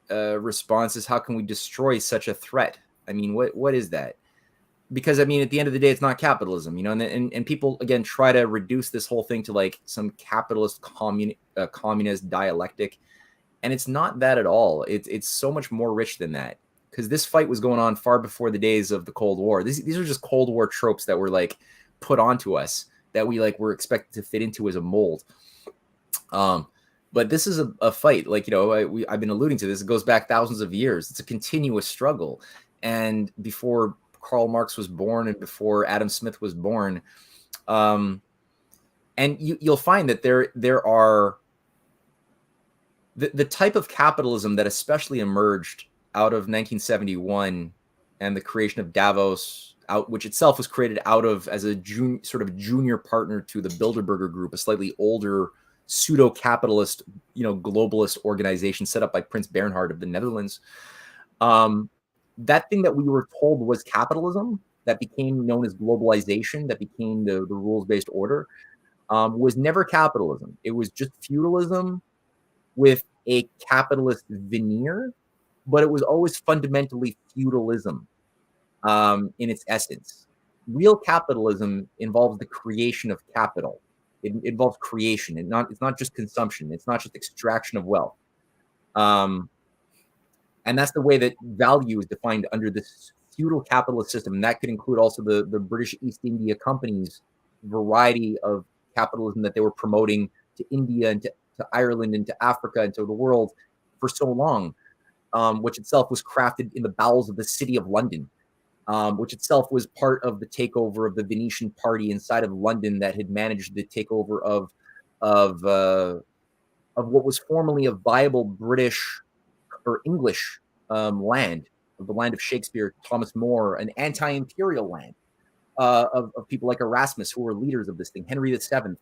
response is, how can we destroy such a threat? I mean, what is that? Because I mean, at the end of the day, it's not capitalism, and people again try to reduce this whole thing to like some capitalist communist dialectic, and it's not that at all. It's so much more rich than that, because this fight was going on far before the days of the Cold War. These are just Cold War tropes that were like put onto us that we like were expected to fit into as a mold. But this is a fight, like, I've been alluding to this. It goes back thousands of years. It's a continuous struggle, and before Karl Marx was born and before Adam Smith was born. And you'll find that there are the type of capitalism that especially emerged out of 1971 and the creation of Davos, which itself was created out of as a junior partner to the Bilderberger Group, a slightly older pseudo-capitalist, globalist organization set up by Prince Bernhard of the Netherlands. That thing that we were told was capitalism, that became known as globalization, that became the rules-based order, was never capitalism. It was just feudalism with a capitalist veneer, but it was always fundamentally feudalism in its essence. Real capitalism involves the creation of capital. It involves creation. It's not just consumption. It's not just extraction of wealth. And that's the way that value is defined under this feudal capitalist system. And that could include also the British East India Company's variety of capitalism that they were promoting to India and to Ireland and to Africa and to the world for so long, which itself was crafted in the bowels of the city of London, which itself was part of the takeover of the Venetian party inside of London that had managed the takeover of what was formerly a viable British or English land, of the land of Shakespeare, Thomas More, an anti-imperial land of people like Erasmus, who were leaders of this thing, Henry VII,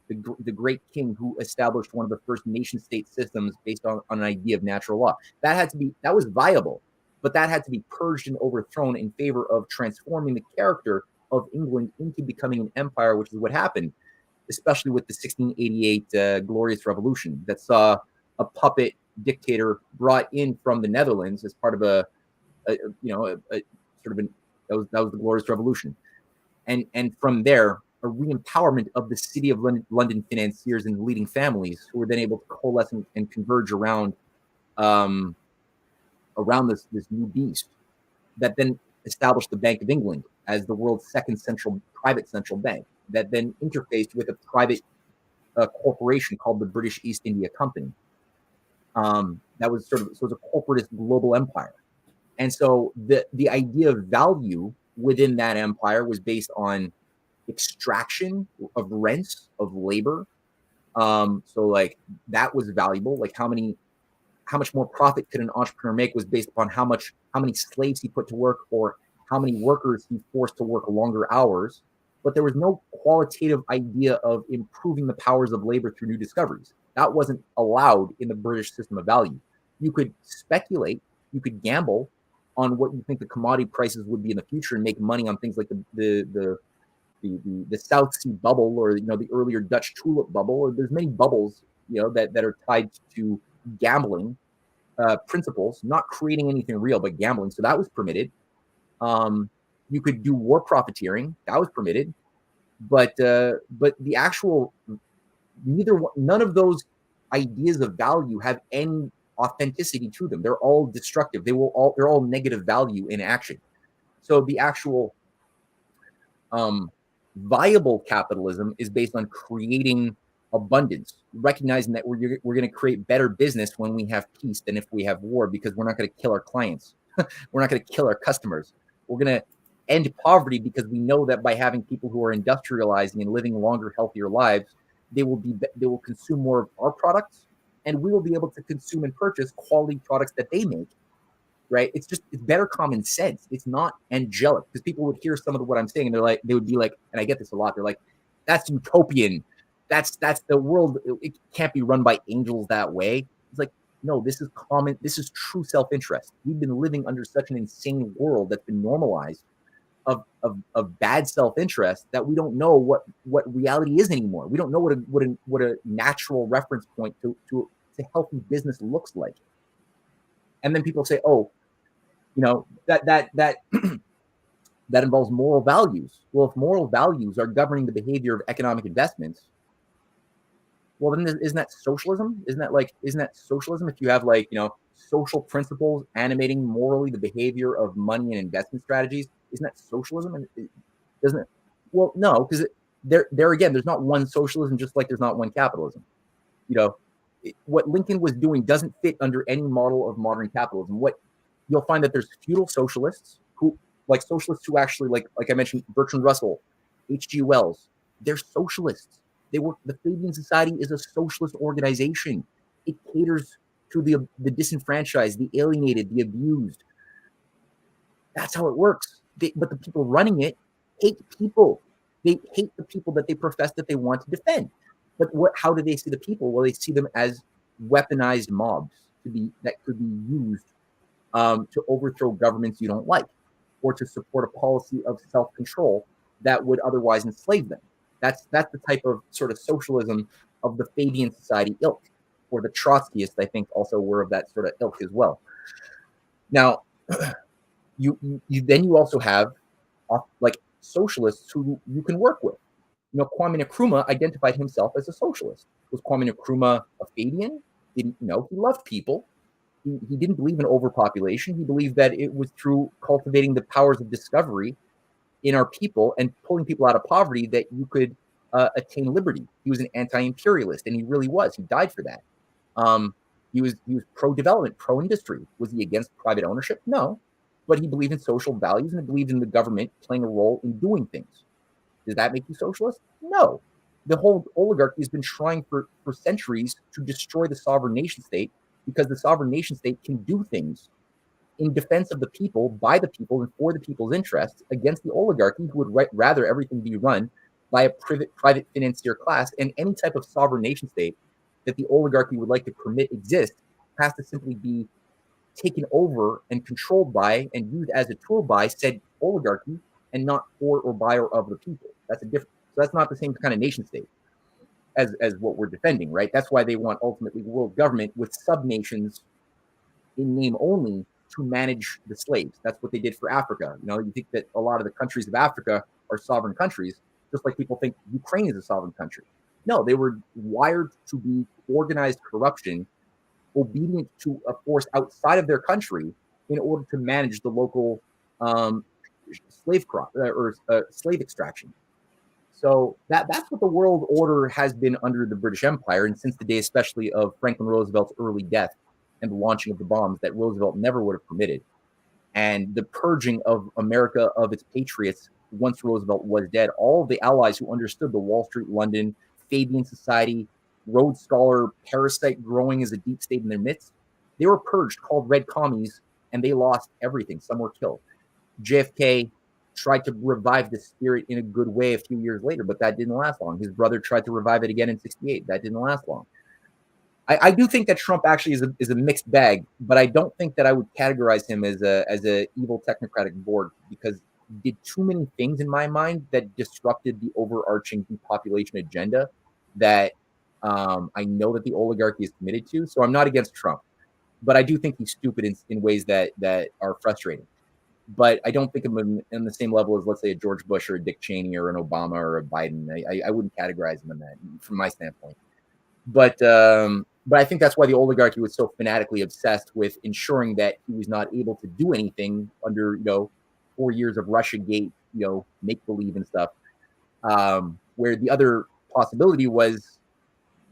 the great king who established one of the first nation-state systems based on an idea of natural law. That was viable, but that had to be purged and overthrown in favor of transforming the character of England into becoming an empire, which is what happened, especially with the 1688 Glorious Revolution that saw a puppet dictator brought in from the Netherlands as part of that was the Glorious Revolution, and from there a re-empowerment of the city of London financiers and leading families who were then able to coalesce and converge around this new beast that then established the Bank of England as the world's second private central bank that then interfaced with a private corporation called the British East India Company. That was it was a corporatist global empire. And so the idea of value within that empire was based on extraction of rents of labor. So like that was valuable. Like how much more profit could an entrepreneur make was based upon how many slaves he put to work or how many workers he forced to work longer hours. But there was no qualitative idea of improving the powers of labor through new discoveries. That wasn't allowed in the British system of value. You could speculate, you could gamble on what you think the commodity prices would be in the future and make money on things like the South Sea bubble, or the earlier Dutch tulip bubble, or there's many bubbles that are tied to gambling principles, not creating anything real but gambling. So that was permitted. You could do war profiteering, that was permitted, but the actual none of those ideas of value have any authenticity to them. They're all destructive. They're all negative value in action. So the actual viable capitalism is based on creating abundance, recognizing that we're going to create better business when we have peace than if we have war, because we're not going to kill our clients. We're not going to kill our customers. We're going to end poverty because we know that by having people who are industrializing and living longer, healthier lives, they will consume more of our products, and we will be able to consume and purchase quality products that they make. Right? It's better common sense. It's not angelic, because people would hear some of what I'm saying and they would be like, and I get this a lot. They're like, that's utopian. That's the world. It can't be run by angels that way. It's like, no, this is common. This is true self-interest. We've been living under such an insane world that's been normalized of bad self-interest that we don't know what reality is anymore. We don't know what a natural reference point to healthy business looks like. And then people say, oh, that involves moral values. Well, if moral values are governing the behavior of economic investments, well, then isn't that socialism? Isn't that socialism if you have social principles animating morally the behavior of money and investment strategies? Isn't that socialism? And doesn't it? Well, no, because there again, there's not one socialism, just like there's not one capitalism. What Lincoln was doing doesn't fit under any model of modern capitalism. What you'll find that there's feudal socialists who actually, like I mentioned, Bertrand Russell, H.G. Wells, they're socialists. The Fabian Society is a socialist organization. It caters to the disenfranchised, the alienated, the abused. That's how it works. But the people running it hate people. They hate the people that they profess that they want to defend. But how do they see the people? Well, they see them as weaponized mobs that could be used to overthrow governments you don't like, or to support a policy of self-control that would otherwise enslave them. That's the type of sort of socialism of the Fabian Society ilk, or the Trotskyists, I think, also were of that sort of ilk as well. Now, you also have socialists who you can work with. Kwame Nkrumah identified himself as a socialist. Was Kwame Nkrumah a Fabian? He loved people. He didn't believe in overpopulation. He believed that it was through cultivating the powers of discovery in our people and pulling people out of poverty that you could attain liberty. He was an anti-imperialist, and he really was. He died for that. He was pro-development, pro-industry. Was he against private ownership? No. But he believed in social values, and he believed in the government playing a role in doing things. Does that make you socialist? No. The whole oligarchy has been trying for centuries to destroy the sovereign nation state, because the sovereign nation state can do things in defense of the people, by the people, and for the people's interests against the oligarchy, who would rather everything be run by a private financier class. And any type of sovereign nation state that the oligarchy would like to permit exist has to simply be taken over and controlled by and used as a tool by said oligarchy, and not for or by or of the people. That's a different. So that's not the same kind of nation state as what we're defending, right? That's why they want ultimately world government with subnations in name only to manage the slaves. That's what they did for Africa. You think that a lot of the countries of Africa are sovereign countries, just like people think Ukraine is a sovereign country. No, they were wired to be organized corruption, obedient to a force outside of their country in order to manage the local slave extraction. So that's what the world order has been under the British Empire, and since the day especially of Franklin Roosevelt's early death and the launching of the bombs that Roosevelt never would have permitted, and the purging of America of its patriots once Roosevelt was dead. All of the allies who understood the Wall Street, London, Fabian Society, Rhodes Scholar parasite growing as a deep state in their midst, they were purged, called red commies, and they lost everything. Some were killed. JFK tried to revive the spirit in a good way a few years later, but that didn't last long. His brother tried to revive it again in 1968. That didn't last long. I do think that Trump actually is a mixed bag, but I don't think that I would categorize him as a evil technocratic board, because he did too many things in my mind that disrupted the overarching depopulation agenda that I know that the oligarchy is committed to. So I'm not against Trump, but I do think he's stupid in ways that are frustrating. But I don't think of him in the same level as, let's say, a George Bush or a Dick Cheney or an Obama or a Biden. I wouldn't categorize him in that from my standpoint. But I think that's why the oligarchy was so fanatically obsessed with ensuring that he was not able to do anything under 4 years of Russiagate, make believe and stuff. Where the other possibility was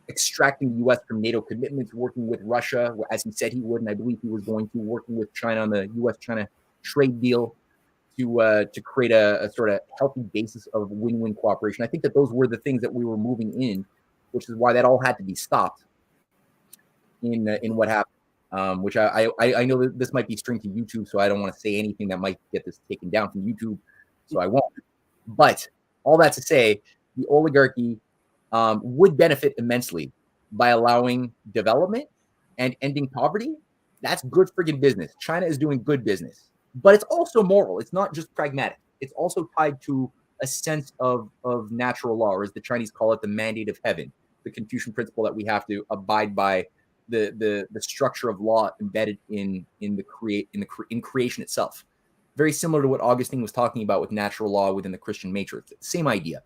extracting the U.S. from NATO commitments, working with Russia, as he said he would, and I believe he was going to, working with China on the U.S.-China trade deal to create a sort of healthy basis of win-win cooperation. I think that those were the things that we were moving in, which is why that all had to be stopped in what happened. Which I know that this might be streamed to YouTube, so I don't want to say anything that might get this taken down from YouTube, so I won't. But all that to say, the oligarchy would benefit immensely by allowing development and ending poverty. That's good friggin' business. China is doing good business, but it's also moral. It's not just pragmatic. It's also tied to a sense of natural law, or as the Chinese call it, the mandate of heaven, the Confucian principle that we have to abide by the structure of law embedded in creation itself. Very similar to what Augustine was talking about with natural law within the Christian matrix. Same idea.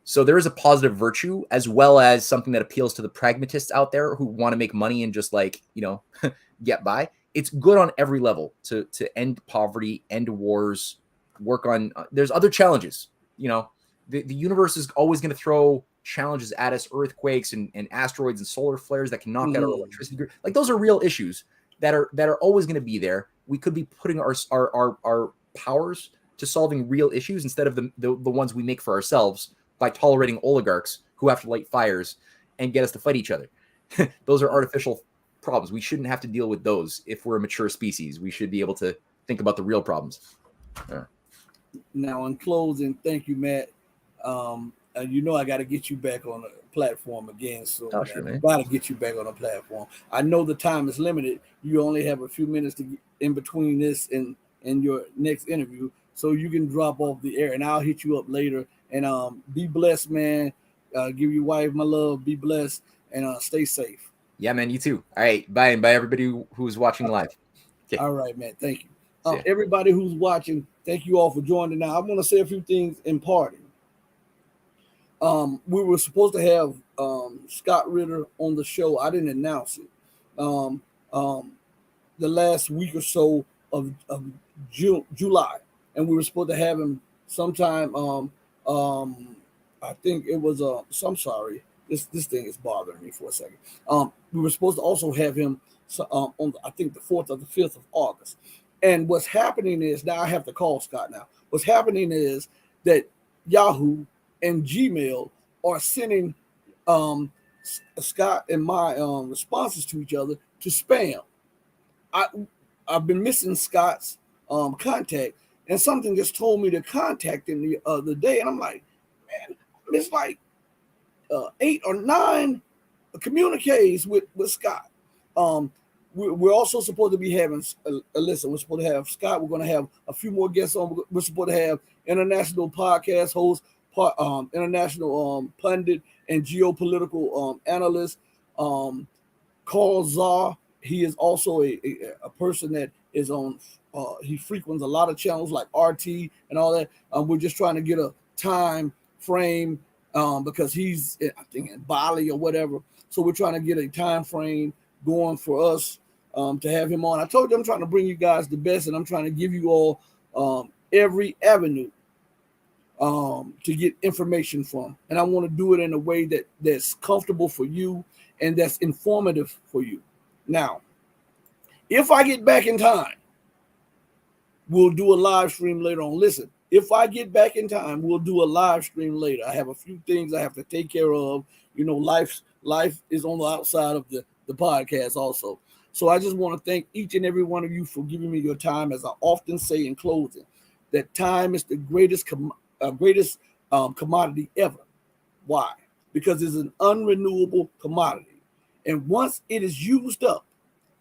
So there is a positive virtue, as well as something that appeals to the pragmatists out there who want to make money and just get by. It's good on every level to end poverty, end wars, work on. There's other challenges. The universe is always going to throw challenges at us, earthquakes and asteroids and solar flares that can knock out our electricity grid. Like, those are real issues that are always going to be there. We could be putting our powers to solving real issues instead of the ones we make for ourselves by tolerating oligarchs who have to light fires and get us to fight each other. Those are artificial problems. We shouldn't have to deal with those if we're a mature species. We should be able to think about the real problems. Now, in closing, thank you, Matt. I got to get you back on the platform again. So I got to get you back on the platform. I know the time is limited. You only have a few minutes to get in between this and your next interview, so you can drop off the air, and I'll hit you up later. And be blessed, man. Give your wife my love. Be blessed, and stay safe. Yeah, man. You too. All right. Bye, and bye everybody who's watching live. Okay. All right, man. Thank you. Everybody who's watching, thank you all for joining. Now, I want to say a few things in parting. We were supposed to have Scott Ritter on the show. I didn't announce it. The last week or so of July, and we were supposed to have him sometime. I think it was I'm sorry. This thing is bothering me for a second. We were supposed to also have him on I think the 4th or the 5th of August. And what's happening is, now I have to call Scott now. What's happening is that Yahoo and Gmail are sending Scott and my responses to each other to spam. I've been missing Scott's contact, and something just told me to contact him the other day, and I'm like, man, it's like 8 or 9 communiques with Scott. We're also supposed to be having listen. We're supposed to have Scott. We're going to have a few more guests on. We're supposed to have international podcast host, international pundit and geopolitical analyst, Carl Czar. He is also a person that is on. He frequents a lot of channels like RT and all that. We're just trying to get a time frame because he's, I think, in Bali or whatever. So we're trying to get a time frame going for us to have him on. I told you I'm trying to bring you guys the best, and I'm trying to give you all every avenue to get information from. And I want to do it in a way that's comfortable for you and that's informative for you. Now, if I get back in time, we'll do a live stream later on. Listen, if I get back in time, we'll do a live stream later. I have a few things I have to take care of. Life is on the outside of the podcast also. So I just want to thank each and every one of you for giving me your time. As I often say in closing, that time is the greatest commodity ever. Why? Because it's an unrenewable commodity. And once it is used up,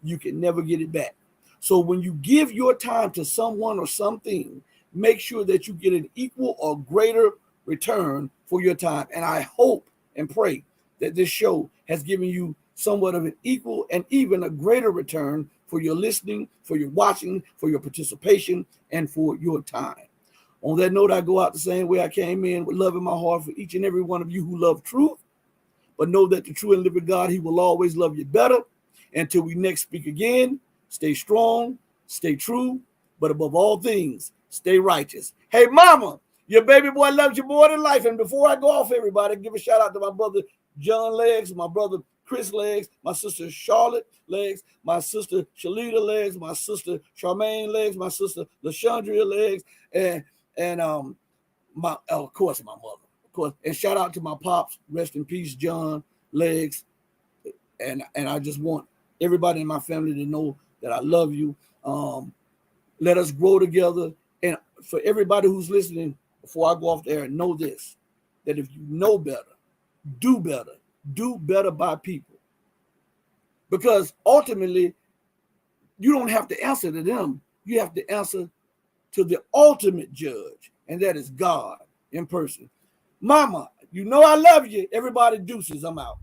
you can never get it back. So when you give your time to someone or something, make sure that you get an equal or greater return for your time. And I hope and pray that this show has given you somewhat of an equal and even a greater return for your listening, for your watching, for your participation, and for your time. On that note, I go out the same way I came in, with love in my heart for each and every one of you who love truth. But know that the true and living God, he will always love you better. Until we next speak again, stay strong, stay true, but above all things, stay righteous. Hey, mama, your baby boy loves you more than life. And before I go off, everybody, give a shout out to my brother John Legs, my brother Chris Legs, my sister Charlotte Legs, my sister Shalita Legs, my sister Charmaine Legs, my sister LaShandria Legs, and of course, my mother. Of course, and shout out to my pops, rest in peace, John Legs. And I just want everybody in my family to know that I love you. Let us grow together. And for everybody who's listening, before I go off there, know this, that if you know better, do better by people. Because ultimately, you don't have to answer to them. You have to answer to the ultimate judge, and that is God in person. Mama, you know I love you. Everybody, deuces. I'm out.